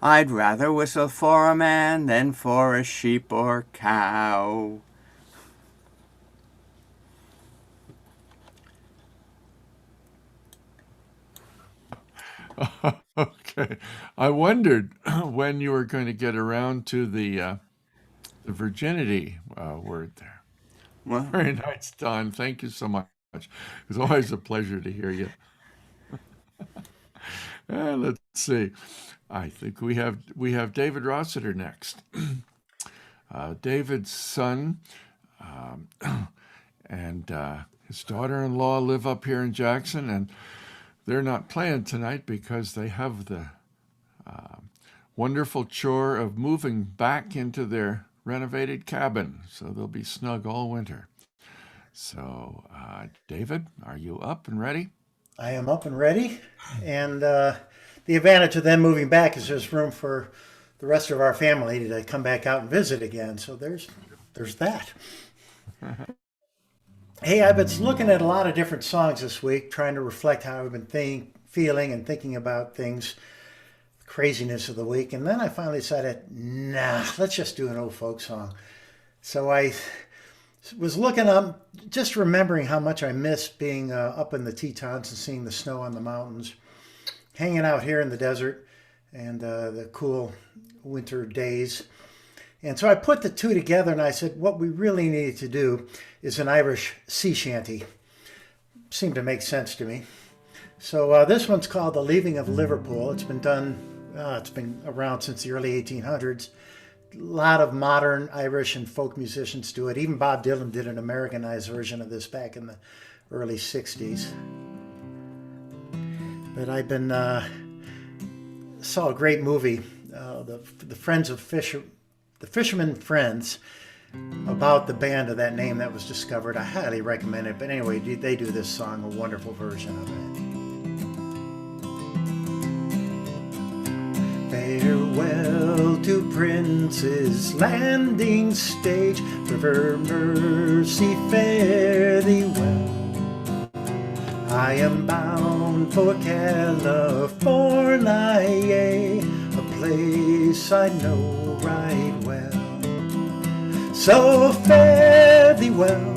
I'd rather whistle for a man than for a sheep or cow. Okay. I wondered when you were going to get around to the virginity word there. Well, Very nice, Don. Thank you so much. It's always a pleasure to hear you. Let's see. I think we have David Rossiter next. David's son and his daughter-in-law live up here in Jackson, and they're not playing tonight because they have the wonderful chore of moving back into their renovated cabin, so they'll be snug all winter. So, David, are you up and ready? I am up and ready, and the advantage of them moving back is there's room for the rest of our family to come back out and visit again. So there's that. Hey, I've been looking at a lot of different songs this week, trying to reflect how I've been feeling and thinking about things, the craziness of the week, and then I finally decided, nah, let's just do an old folk song. So I was looking up, just remembering how much I miss being up in the Tetons and seeing the snow on the mountains, hanging out here in the desert and the cool winter days. And so I put the two together and I said, what we really needed to do is an Irish sea shanty. Seemed to make sense to me. So this one's called The Leaving of Liverpool. It's been done, it's been around since the early 1800s. A lot of modern Irish and folk musicians do it. Even Bob Dylan did an Americanized version of this back in the early 60s. But I've been, saw a great movie, the Friends of Fisher, the Fisherman Friends, about the band of that name that was discovered. I highly recommend it. But anyway, they do this song, a wonderful version of it. Farewell to Prince's Landing Stage, River Mersey, fare thee well. I am bound for California, a place I know right well. So fare thee well,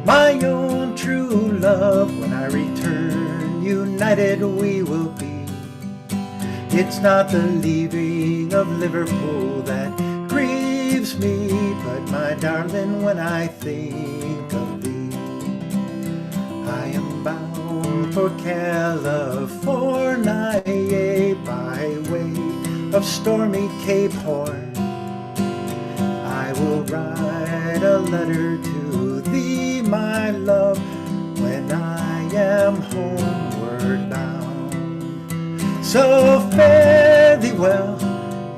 my own true love. When I return, united we will be. It's not the leaving of Liverpool that grieves me, but my darling, when I think of thee, I am bound for California by way of stormy Cape Horn. I will write a letter to thee, my love, when I am homeward bound. So fare thee well,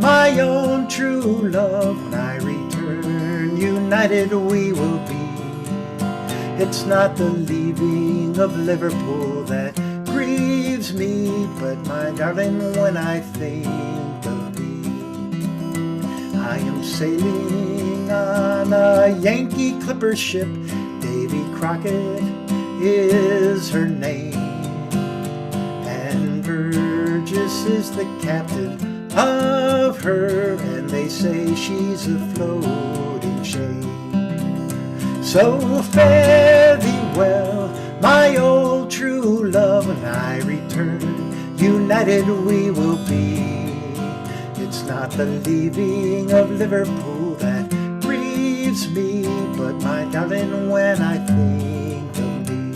my own true love. When I return, united we will be. It's not the leaving of Liverpool that grieves me, but my darling, when I think of thee, I am sailing on a Yankee clipper ship. Davy Crockett is her name, and Burgess is the captain of her, and they say she's a floating shade. So fare thee well, my old true love. When I return, united we will be. It's not the leaving of Liverpool that grieves me, but my darling, when I think of thee.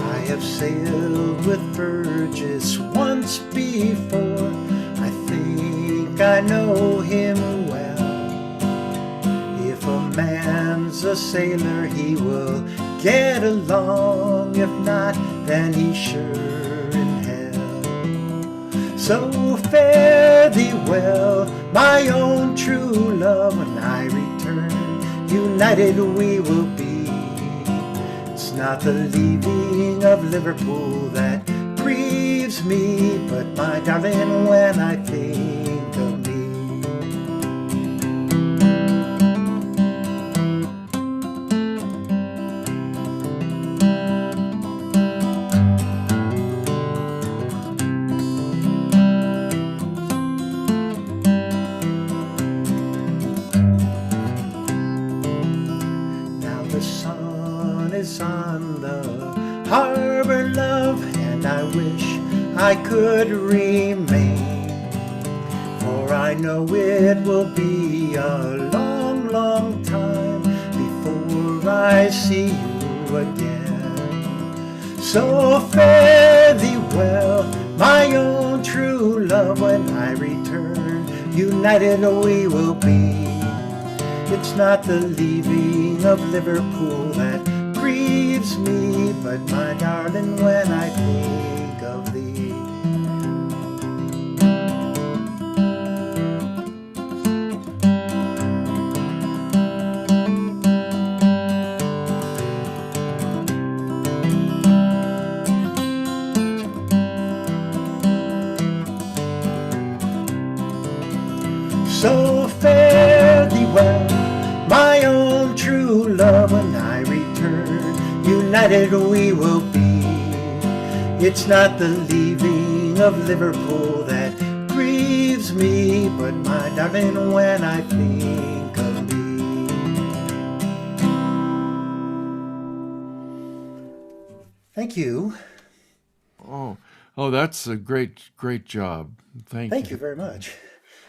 I have sailed with Burgess once before. I think I know him well. If a man's a sailor, he will get along. If not, then he's sure in hell. So fare thee well, my own true love. When I return, united we will be. It's not the leaving of Liverpool that grieves me, but my darling, when I think of thee. On the harbor, love, and I wish I could remain, for I know it will be a long, long time before I see you again. So fare thee well, my own true love. When I return, united we will be. It's not the leaving of Liverpool that grieves me, but my darling, when I think of thee. So fare thee well, my own true love. When I return, united we will be. It's not the leaving of Liverpool that grieves me, but my darling, when I think of thee. Thank you. Oh, that's a great job. Thank you very much.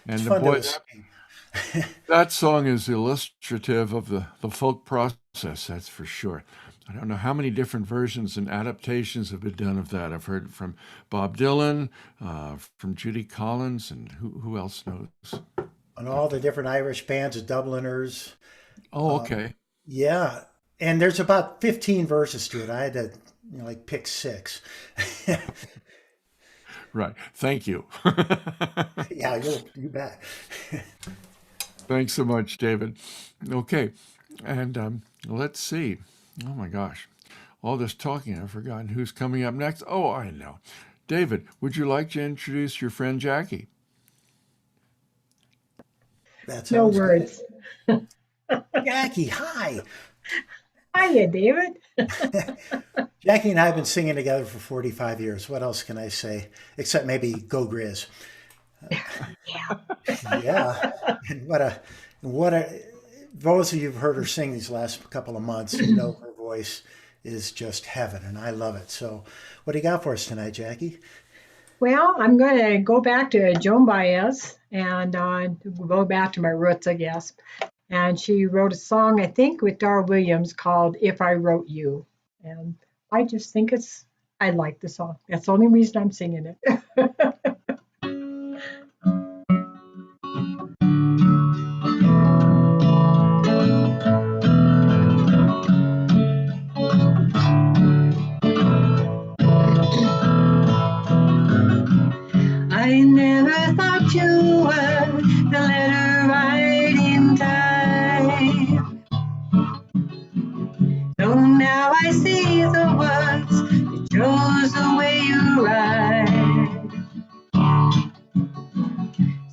And It's the fun to boys, sing. that song is illustrative of the folk process, that's for sure. I don't know how many different versions and adaptations have been done of that. I've heard from Bob Dylan, from Judy Collins, and who else knows? And all the different Irish bands, Dubliners. Oh, okay. Yeah, and there's about 15 verses to it. I had to, like pick six. Right. Thank you. Yeah, you bet. Thanks so much, David. Okay. And let's see. Oh my gosh. All this talking, I've forgotten who's coming up next. Oh, I know. David, would you like to introduce your friend Jackie? That No sounds good. words. Jackie, hi. Hiya, David. Jackie and I have been singing together for 45 years. What else can I say? Except maybe Go Grizz. Yeah. And those of you who've heard her sing these last couple of months, you know her voice is just heaven, and I love it. So, what do you got for us tonight, Jackie? Well, I'm going to go back to Joan Baez and go back to my roots, I guess. And she wrote a song, I think, with Dar Williams called If I Wrote You. And I just think I like the song. That's the only reason I'm singing it. I never thought you were the letter writing type. So now I see the words, it shows the way you write.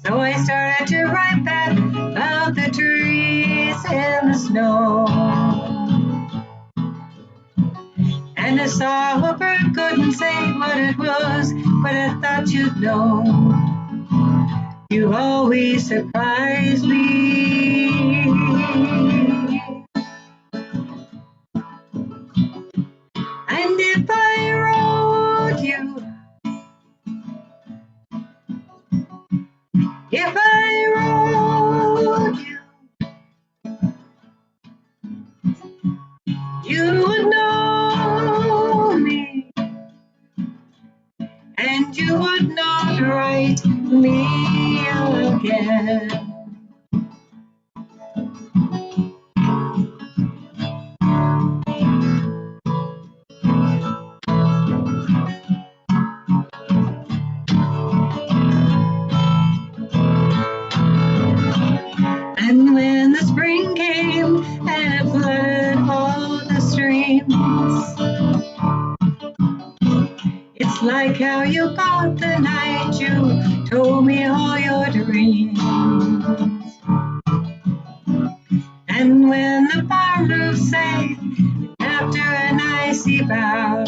So I started to write that about the trees and the snow. And I saw a bird, couldn't say what it was, but I thought you'd know. You always surprise me. And if I wrote you, if I wrote you, you would know me, and you would not write me again. And when the spring came and it flooded all the streams, it's like how you got the night you told me all your dreams. And when the bar roof sang after an icy bout,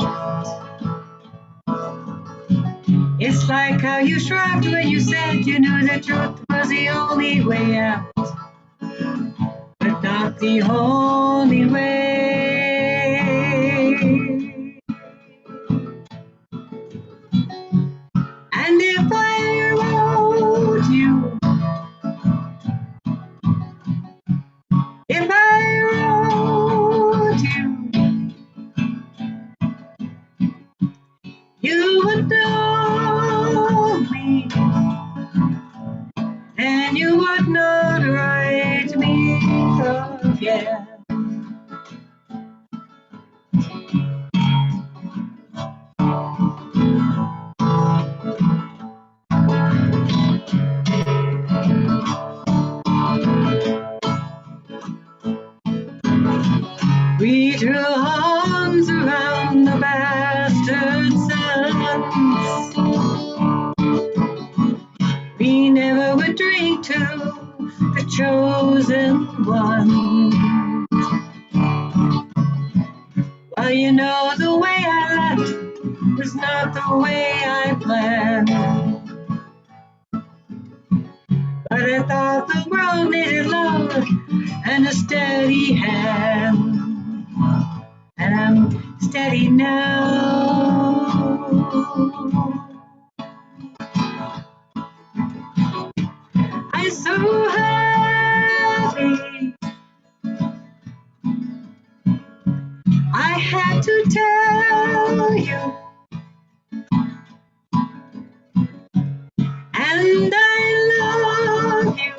it's like how you shrugged when you said you knew the truth was the only way out, but not the only way. And if I wrote you, if I wrote you, you would know me, and you would not write me again. We drew arms around the bastard sons. We never would drink to the chosen one. Well, you know the way I left was not the way I planned. But I thought the world needed love and a steady hand. And I'm steady now. I'm so happy I had to tell you, and I love you,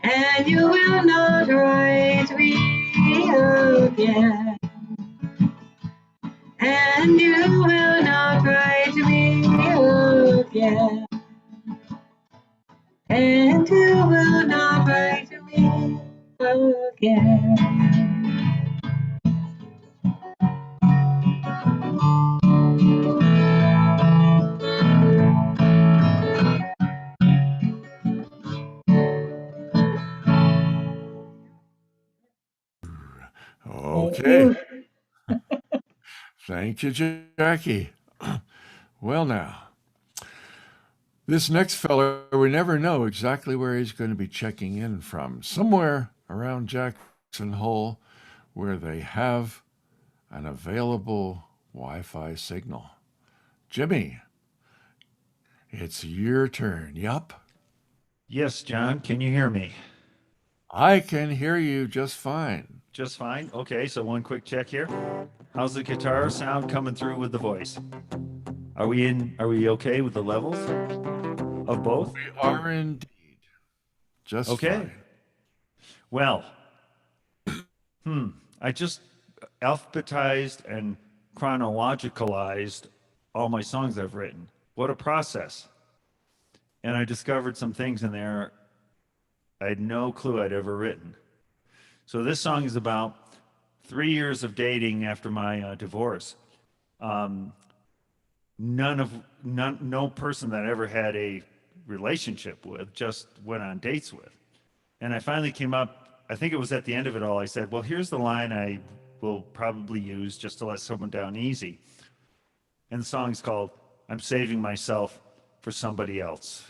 and you will not write and you will not write me again. And you will not write me again. Okay. Thank you, Jackie. Well, now, this next feller, we never know exactly where he's going to be checking in from. Somewhere around Jackson Hole where they have an available Wi-Fi signal. Jimmy, it's your turn. Yup. Yes, John, can you hear me? I can hear you just fine. Just fine. Okay, so one quick check here. How's the guitar sound coming through with the voice? Are we okay with the levels of both? We are indeed. Just Okay. fine. Well, I just alphabetized and chronologicalized all my songs I've written. What a process. And I discovered some things in there I had no clue I'd ever written. So this song is about 3 years of dating after my divorce. No person that I ever had a relationship with, just went on dates with. And I finally came up, I think it was at the end of it all, I said, well, here's the line I will probably use just to let someone down easy. And the song's called, I'm Saving Myself for Somebody Else.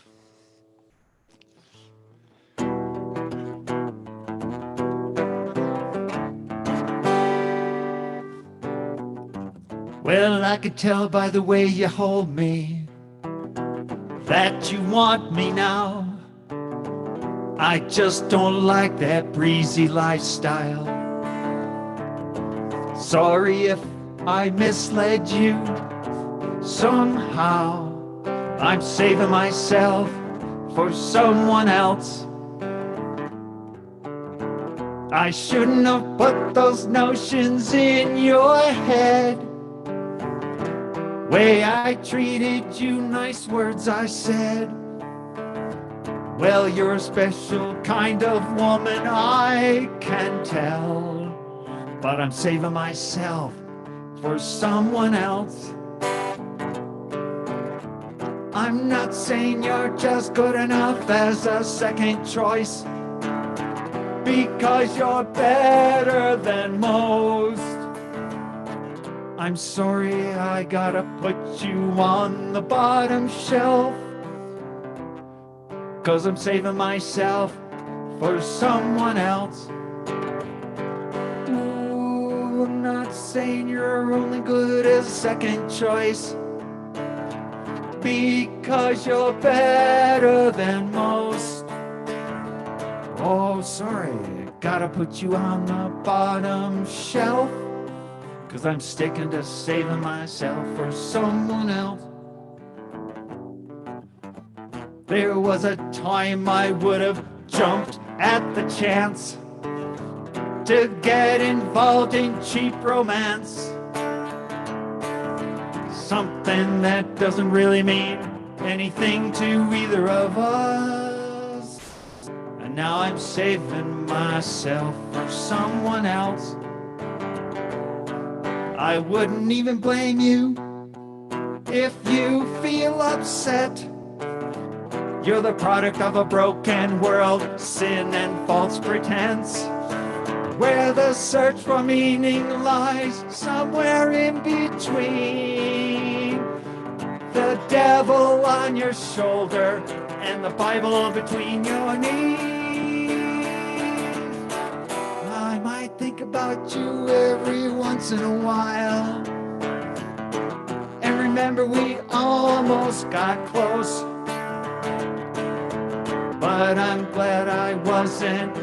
Well, I could tell by the way you hold me that you want me now. I just don't like that breezy lifestyle. Sorry if I misled you somehow. I'm saving myself for someone else. I shouldn't have put those notions in your head. Way I treated you, nice words I said. Well, you're a special kind of woman, I can tell. But I'm saving myself for someone else. I'm not saying you're just good enough as a second choice, because you're better than most. I'm sorry I gotta put you on the bottom shelf, 'cause I'm saving myself for someone else. Ooh, I'm not saying you're only good as a second choice, because you're better than most. Oh, sorry, gotta put you on the bottom shelf, 'cause I'm sticking to saving myself for someone else. There was a time I would have jumped at the chance to get involved in cheap romance. Something that doesn't really mean anything to either of us. And now I'm saving myself for someone else. I wouldn't even blame you if you feel upset. You're the product of a broken world, sin and false pretense, where the search for meaning lies somewhere in between. The devil on your shoulder and the Bible between your knees. I might think about you every once in a while, and remember we almost got close, but I'm glad I wasn't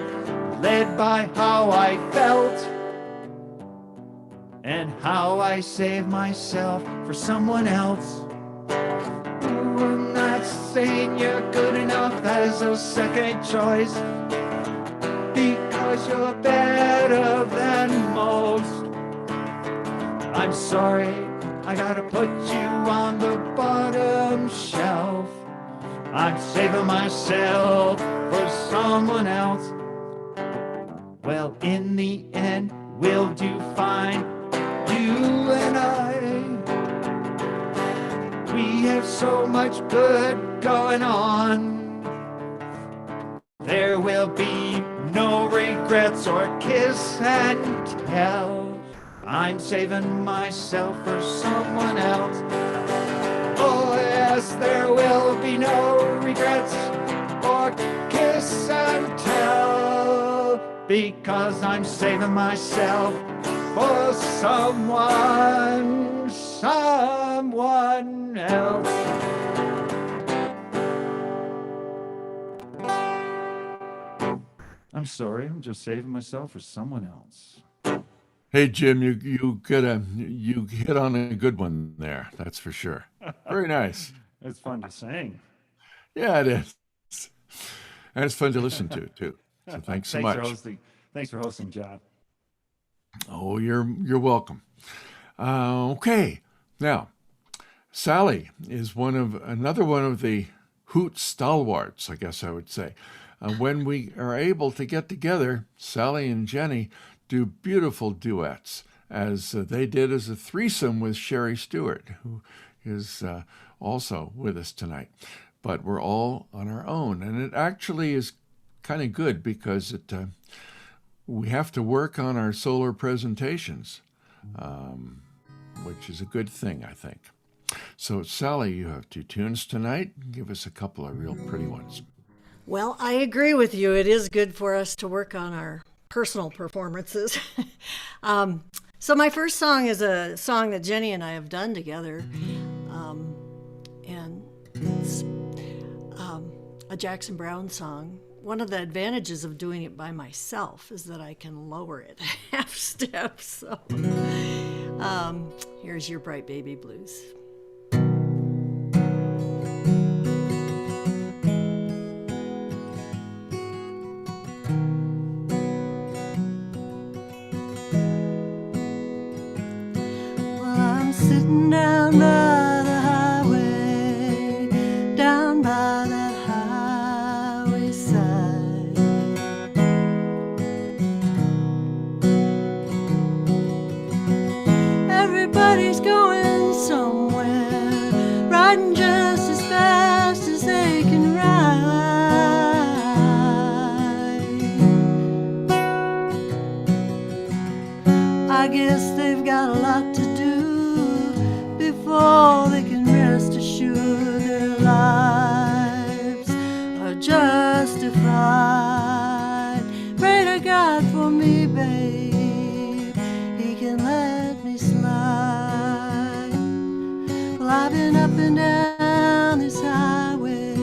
led by how I felt and how I saved myself for someone else. Ooh, I'm not saying you're good enough as a second choice, because you're better than most. I'm sorry, I gotta put you on the bottom shelf. I'm saving myself for someone else. Well, in the end, we'll do fine, you and I. We have so much good going on. There will be no regrets or kiss and tell. I'm saving myself for someone else. Oh yes, there will be no regrets or kiss and tell, because I'm saving myself for someone else. I'm sorry, I'm just saving myself for someone else. Hey, Jim, you hit on a good one there. That's for sure. Very nice. It's fun to sing. Yeah, it is, and it's fun to listen to too. So thanks so much. Thanks for hosting, John. Oh, you're welcome. Okay, now Sally is another one of the Hoot stalwarts, I guess I would say. When we are able to get together, Sally and Jenny do beautiful duets, as they did as a threesome with Sherry Stewart, who is also with us tonight. But we're all on our own, and it actually is kind of good because we have to work on our solar presentations, which is a good thing, I think. So, Sally, you have 2 tunes tonight. Give us a couple of real pretty ones. Well, I agree with you. It is good for us to work on our personal performances. So my first song is a song that Jenny and I have done together. And it's a Jackson Brown song. One of the advantages of doing it by myself is that I can lower it half step. So here's Your Bright Baby Blues. Sitting down by the highway, down by the highway side. Everybody's going somewhere, riding just as fast as they can ride. I guess they've got a lot to do before they can rest assured their lives are justified. Pray to God for me, babe, He can let me slide. Well, I've been up and down this highway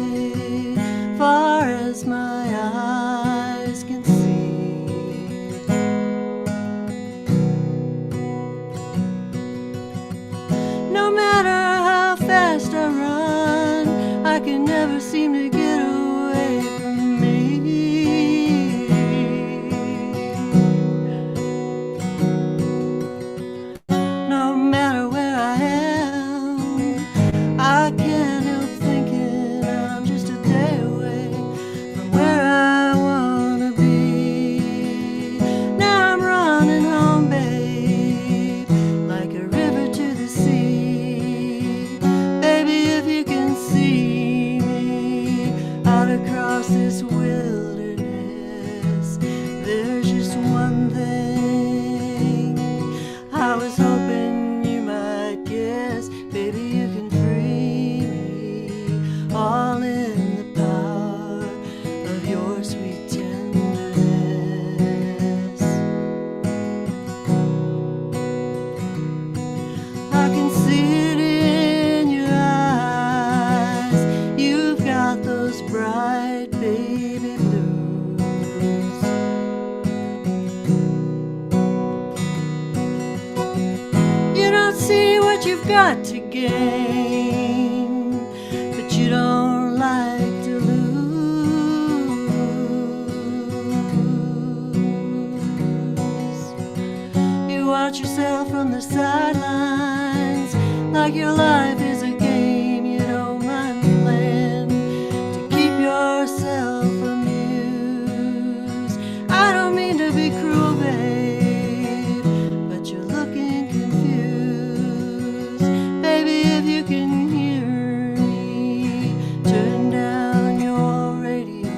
far as my eyes can see. No matter how fast I run, I can never seem to get away from me. No matter where I am, I can't help thinking I'm just a day away from where I wanna be. Now I'm running home, babe, like a river to the sea. Baby, if you can see me out across this wilderness, there's just one thing I was hoping you might guess. Baby, you can free me, all in the power of your sweet tenderness. I can see it in your eyes. You've got those bright baby blues. You don't see what you've got to gain, but you don't like to lose. You watch yourself from the sidelines like your life is a game you don't mind playing to keep yourself amused. I don't mean to be cruel, babe, but you're looking confused. Baby, if you can hear me, turn down your radio.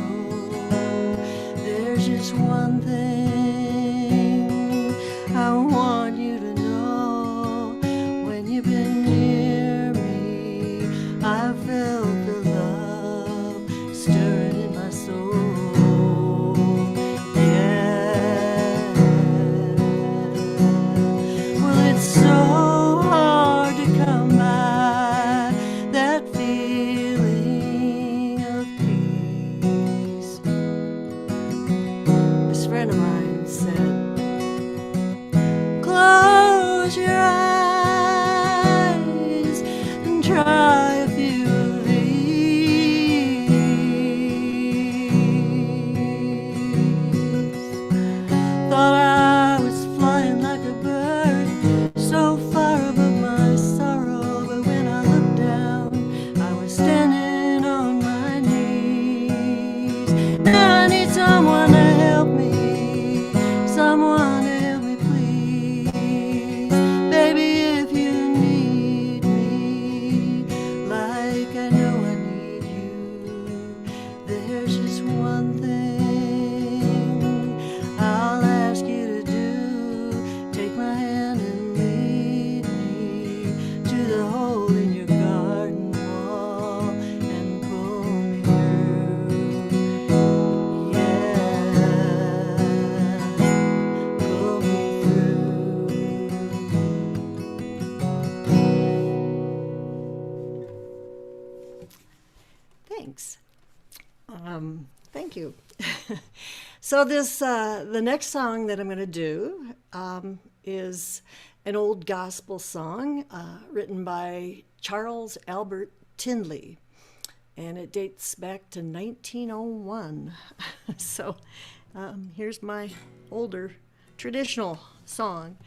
There's just one thing I want you to know. When you've been near me, I felt the love stirring in my soul. Yeah. Well, it's so hard to come by that feeling of peace. This friend of mine said, close your eyes and try a few of these. Thought I was flying like a bird, so far above my sorrow, but when I looked down, I was standing on my knees. Now I need someone to help me, someone to help me, please. Baby, if you need me, like I know I need you, there's just one thing I'll ask you to do. Take my hand and lead me to the hole in your garden wall and pull me through. Yeah, pull me through. Thanks. Thank you. So this, the next song that I'm going to do is an old gospel song written by Charles Albert Tindley, and it dates back to 1901. So here's my older traditional song.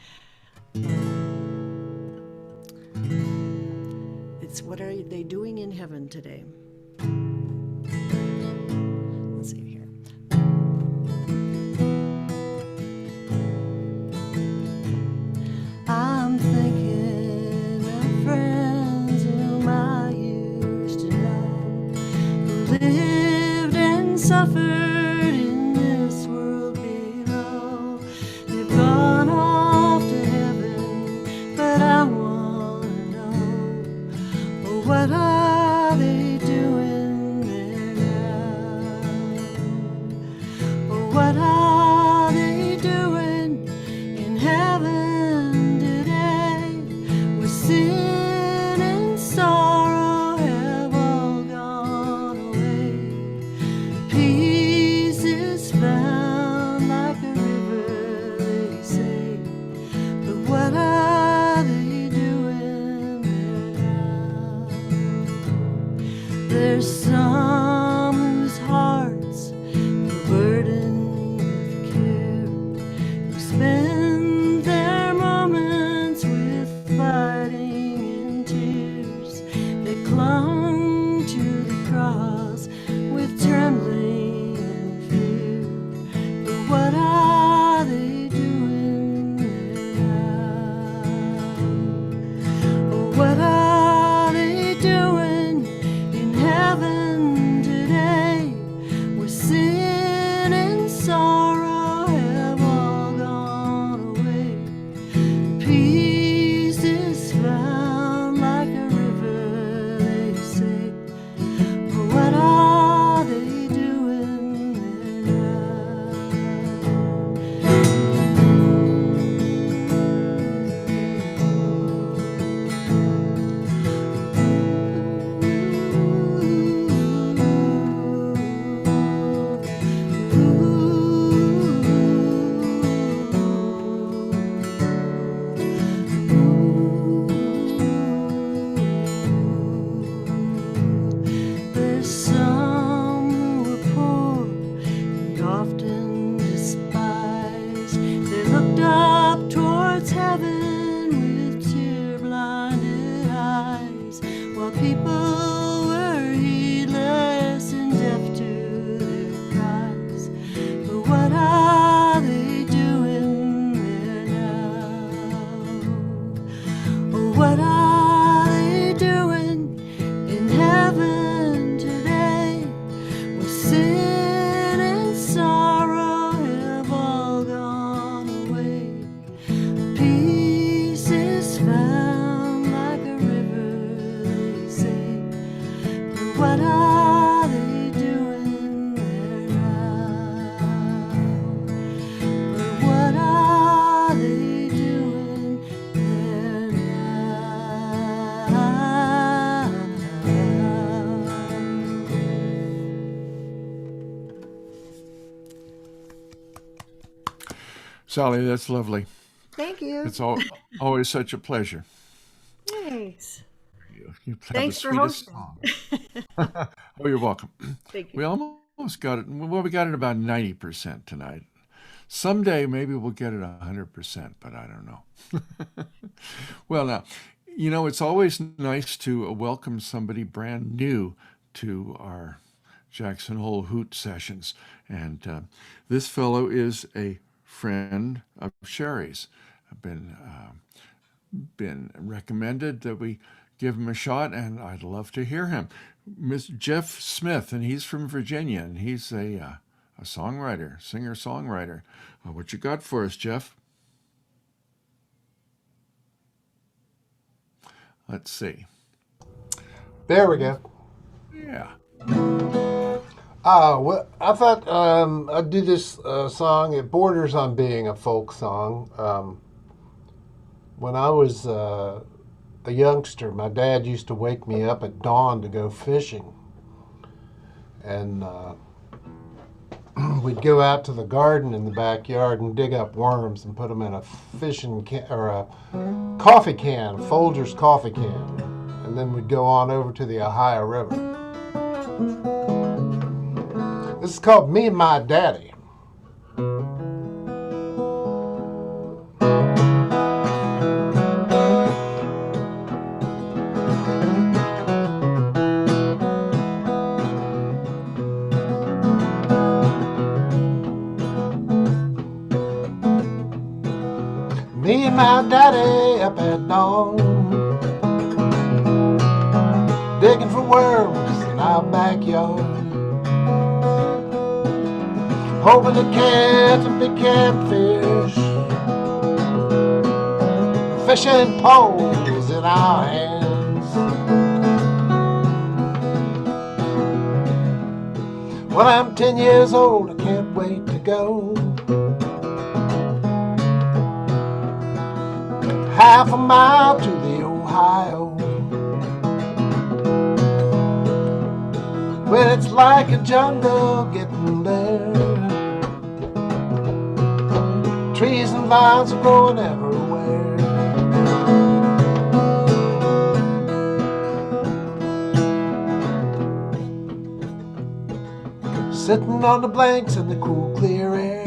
It's What Are They Doing in Heaven Today? Let's see here. I'm thinking of friends whom I used to know, who lived and suffered in this world below. They've gone off to heaven, but I want to know, oh, what are they doing there now? Oh, what are they doing in heaven today, where sin and sorrow have all gone away? Peace is found like a river, they say, but what are they doing there now? what are they doing in heaven today? Where sin and sorrow have all gone away. Peace is found like a river, they say. But what are they doing there now? But what are they doing there now? Sally, that's lovely. Thank you. It's always such a pleasure. Thanks. You have Thanks the for sweetest hosting. song. Oh, you're welcome. Thank you. We almost got it. Well, we got it about 90% tonight. Someday maybe we'll get it 100%, but I don't know. Well, now, it's always nice to welcome somebody brand new to our Jackson Hole Hoot sessions. And this fellow is a friend of Sherry's. I've been recommended that we give him a shot, and I'd love to hear him. Mr. Jeff Smith, and he's from Virginia, and he's a songwriter, singer-songwriter. What you got for us, Jeff? Let's see. There we go. Yeah. Well, I thought I'd do this song. It borders on being a folk song. When I was a youngster, my dad used to wake me up at dawn to go fishing. And we'd go out to the garden in the backyard and dig up worms and put them in a fishing can or a coffee can, Folgers coffee can. And then we'd go on over to the Ohio River. This is called Me and My Daddy. Me and my daddy up at dawn, digging for worms in our backyard, hoping to catch a big catfish, fishing poles in our hands. When I'm 10 years old, I can't wait to go half a mile to the Ohio, when it's like a jungle getting there. Trees and vines are growing everywhere. Sitting on the blanks in the cool, clear air.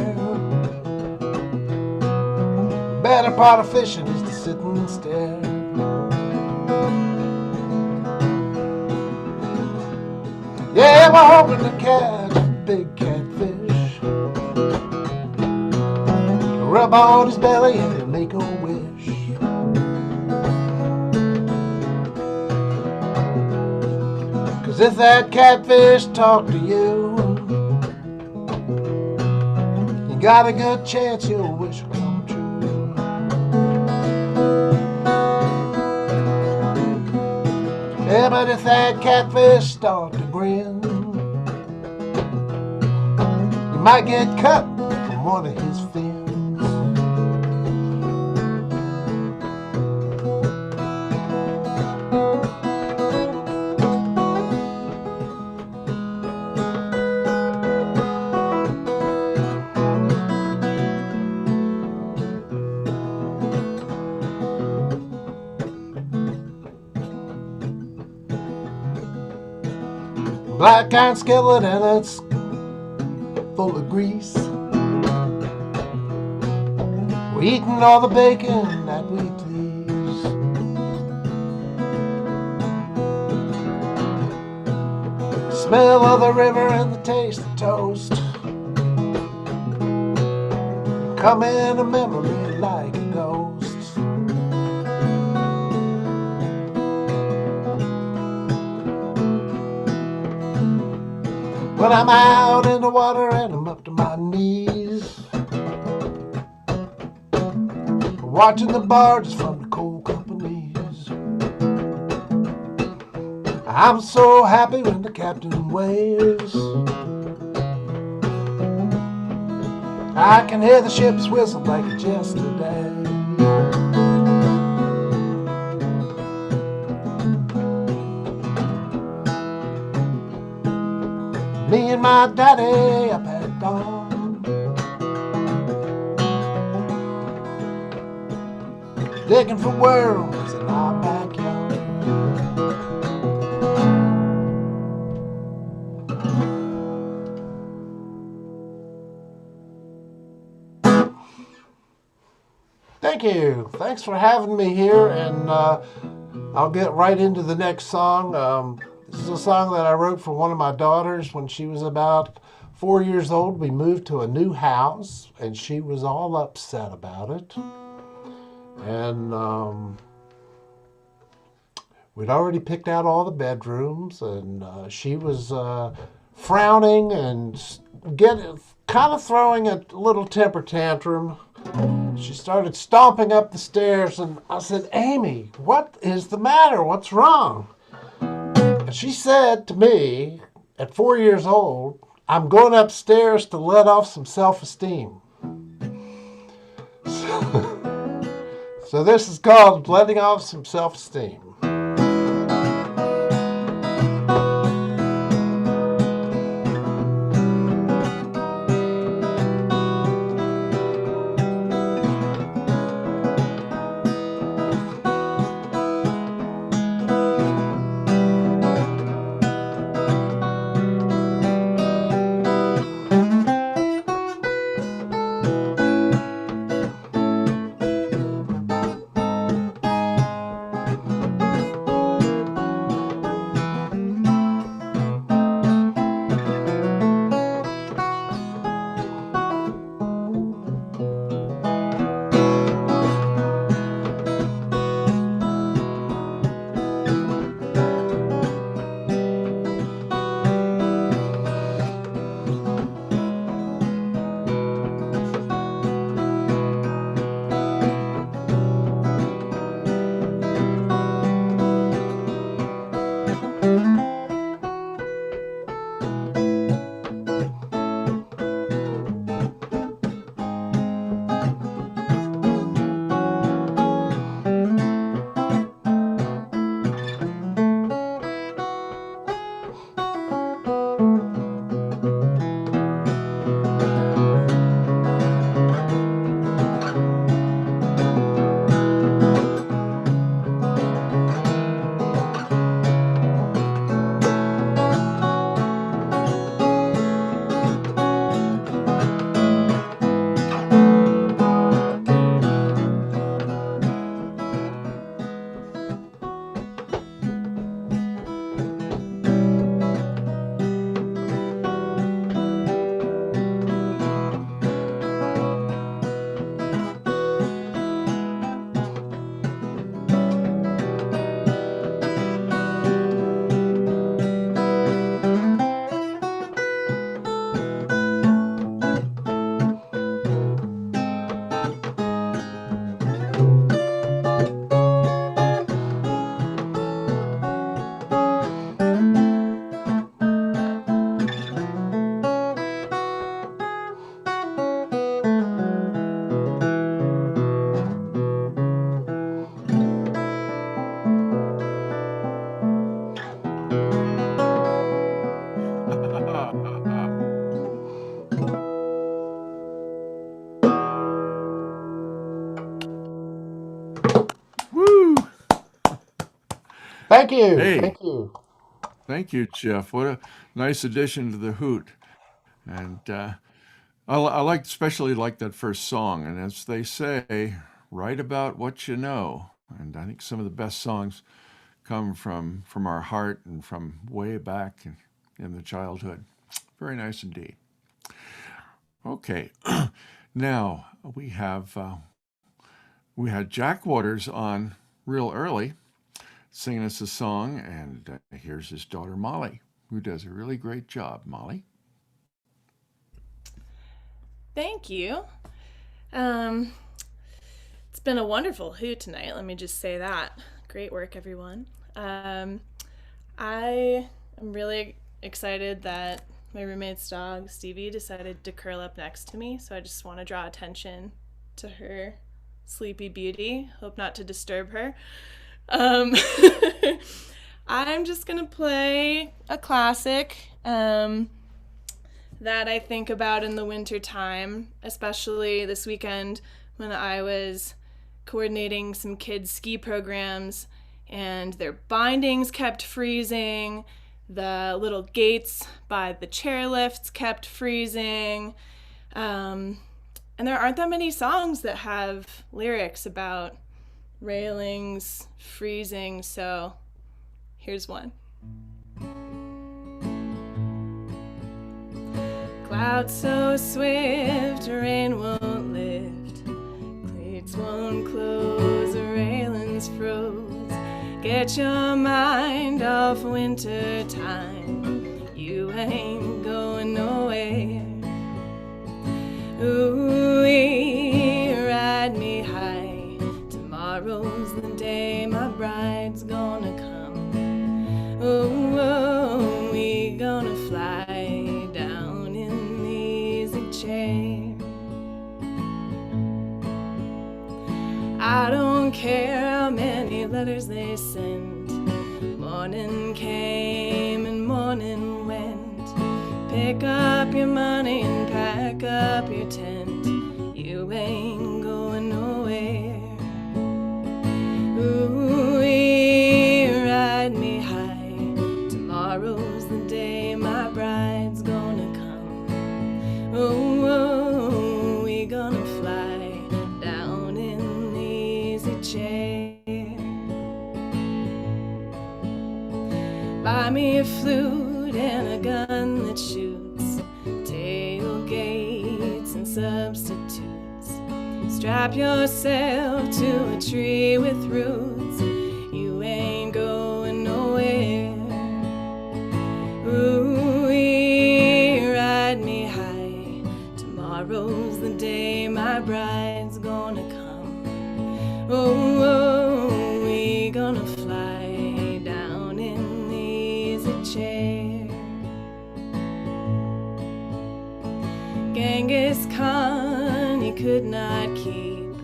Better part of fishing is to sit and stare. Yeah, we're hoping to catch a big catfish, rub on his belly and make a wish. Cause if that catfish talk to you, you got a good chance your wish will come true. Yeah, but if that catfish start to grin, you might get cut from one of his fins. Black iron skillet and it's full of grease. We're eating all the bacon that we please. Smell of the river and the taste of toast come in a memory like a ghost. I'm out in the water and I'm up to my knees, watching the barges from the coal companies. I'm so happy when the captain waves. I can hear the ship's whistle like it's yesterday. Me and my daddy up at dawn, digging for worms in our backyard. Thank you. Thanks for having me here, and I'll get right into the next song. This is a song that I wrote for one of my daughters when she was about 4 years old. We moved to a new house, and she was all upset about it. And we'd already picked out all the bedrooms, and she was frowning and kind of throwing a little temper tantrum. She started stomping up the stairs, and I said, "Amy, what is the matter? What's wrong?" And she said to me, at 4 years old, "I'm going upstairs to let off some self-esteem." So this is called letting off some self-esteem. Woo! Thank you. Hey, Thank you. thank you, Jeff. What a nice addition to the Hoot. And especially like that first song. And as they say, write about what you know. And I think some of the best songs come from our heart and from way back in the childhood. Very nice indeed. Okay, now we had Jack Waters on real early, singing us a song, and here's his daughter Molly, who does a really great job. Molly. Thank you. It's been a wonderful hoot tonight. Let me just say that. Great work, everyone. I am really excited that my roommate's dog, Stevie, decided to curl up next to me. So I just want to draw attention to her sleepy beauty. Hope not to disturb her. I'm just going to play a classic that I think about in the winter time, especially this weekend when I was coordinating some kids' ski programs and their bindings kept freezing, the little gates by the chairlifts kept freezing, and there aren't that many songs that have lyrics about railings freezing, so here's one. Clouds so swift, rain won't lift, cleats won't close, the railings froze. Get your mind off winter time, you ain't going nowhere. Ooh-wee, ride me high, tomorrow's the day my bride's gonna come. Oh, we gonna fly down in the easy chair. I don't care how many letters they sent, morning came and morning went. Pick up your money and pack up your tent, you ain't going nowhere. Ooh, ride me high, tomorrow's the day my bride's gonna come. Oh, we gonna fly down in the easy chair. Buy me a flute and a gun that shoots, tailgates and substitutes. Strap yourself to a tree with roots, you ain't going nowhere. Ooh, ride me high, tomorrow's the day my bride's gonna come. Oh, we gonna fly down in the easy chair. Genghis Khan, he could not keep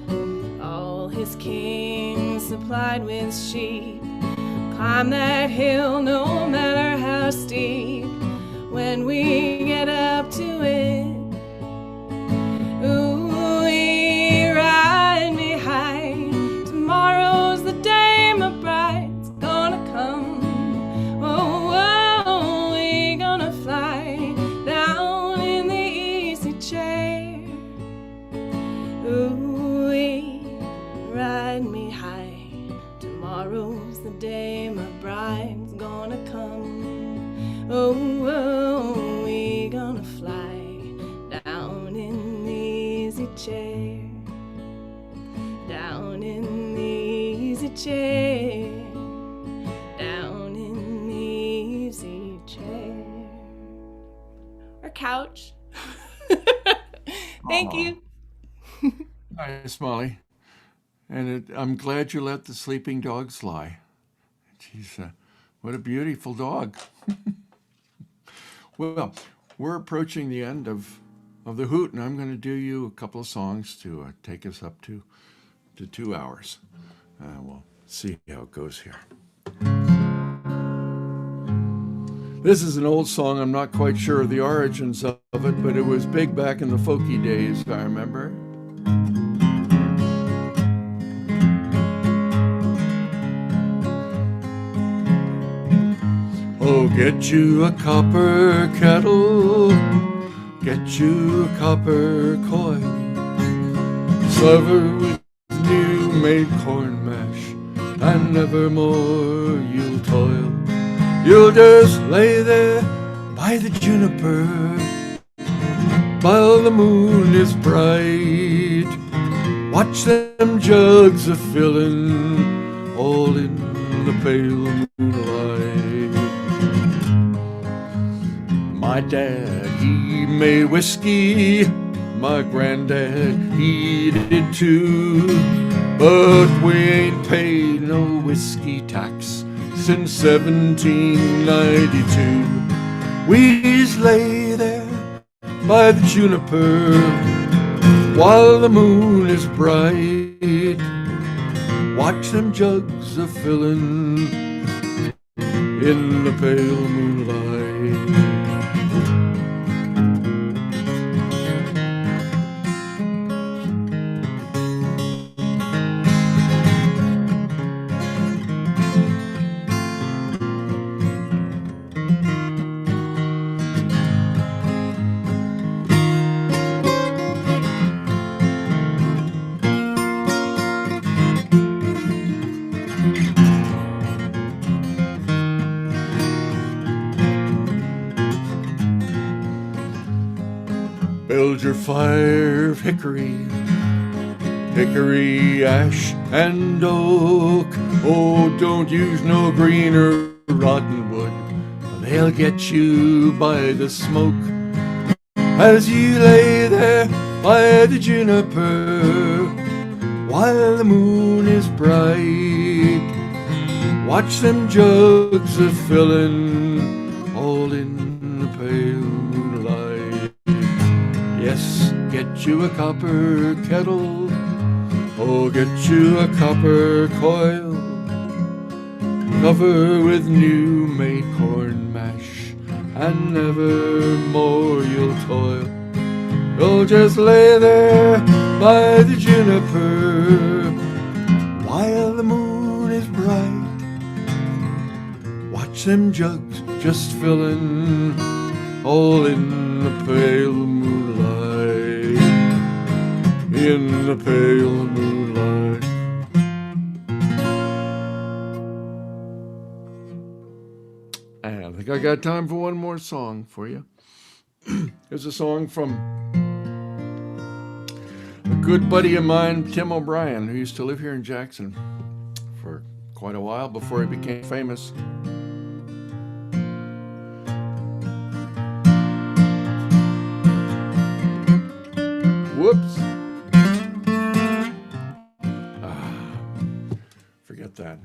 all his kings supplied with sheep. Climb that hill no matter how steep, when we get up to it. Ooh, ride me high, tomorrow's the day my bride's gonna come. Oh, we gonna fly down in the easy chair. Ooh, ride me high, tomorrow's the day my bride's gonna come. Oh, we gonna fly down in the easy chair, down in the easy chair, down in the easy chair. Or couch. Thank you. Nice, Molly. And I'm glad you let the sleeping dogs lie. Geez, what a beautiful dog. Well, we're approaching the end of the Hoot, and I'm going to do you a couple of songs to take us up to 2 hours. We'll see how it goes here. This is an old song. I'm not quite sure of the origins of it, but it was big back in the folky days, I remember. Oh, get you a copper kettle, get you a copper coil, serve with new made corn mash, and nevermore you'll toil. You'll just lay there by the juniper while the moon is bright. Watch them jugs a fillin' all in the pale moonlight. My dad, he made whiskey, my granddad, he did too. But we ain't paid no whiskey tax since 1792. We just lay there by the juniper while the moon is bright. Watch them jugs a fillin' in the pale moonlight. Build your fire of hickory, hickory, ash, and oak. Oh, don't use no green or rotten wood, they'll get you by the smoke. As you lay there by the juniper while the moon is bright, watch them jugs a fillin' all in the pale moonlight. Yes, get you a copper kettle, oh, get you a copper coil, cover with new made corn mash, and never more you'll toil. You'll just lay there by the juniper while the moon is bright. Watch them jugs just fillin' all in the pale moonlight, in the pale moonlight. And I think I got time for one more song for you. Here's a song from a good buddy of mine, Tim O'Brien, who used to live here in Jackson for quite a while before he became famous. Whoops. Forget that.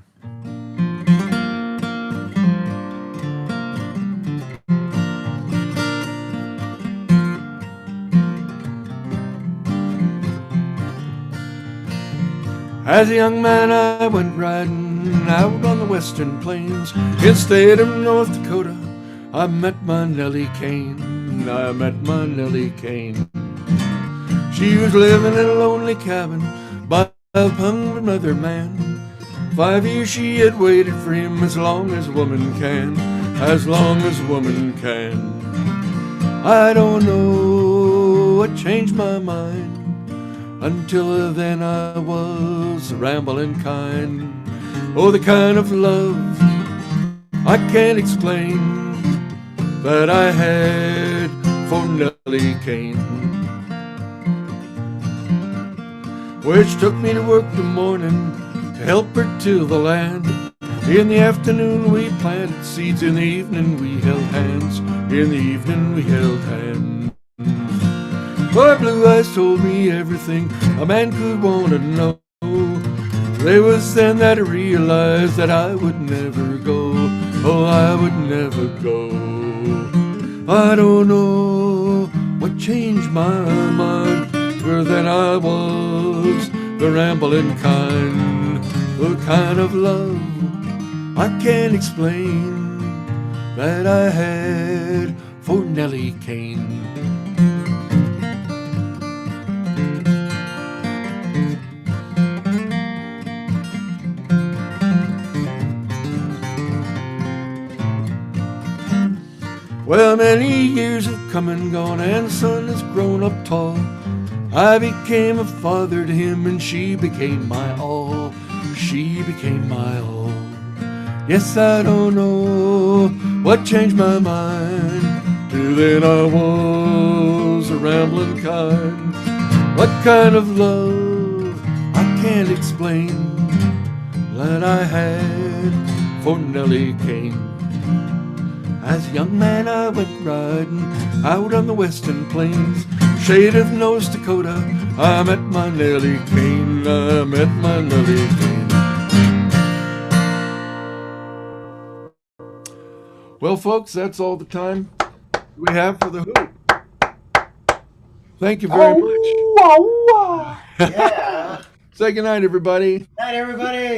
As a young man I went riding out on the western plains. Instead of North Dakota, I met my Nellie Kane. I met my Nellie Kane. She was living in a lonely cabin by a hungry man. 5 years she had waited for him, as long as woman can, as long as woman can. I don't know what changed my mind. Until then I was a rambling kind. Oh, the kind of love I can't explain that I had for Nellie Kane. Which took me to work the morning to help her till the land. In the afternoon we planted seeds, in the evening we held hands, in the evening we held hands. Boy, Blue Eyes told me everything a man could want to know. It was then that I realized that I would never go. Oh, I would never go. I don't know what changed my mind, for then I was the rambling kind. The kind of love I can't explain that I had for Nellie Kane. Well, many years have come and gone, and son has grown up tall. I became a father to him, and she became my all. She became my all. Yes, I don't know what changed my mind. Till then I was a rambling kind. What kind of love I can't explain that I had for Nellie Kane. As a young man I went riding out on the western plains. shade of North Dakota. I met my Nellie Kane, I met my Nellie Kane. Well, folks, that's all the time we have for the Hoot. Thank you very much. Yeah. Say goodnight, everybody. Night, everybody.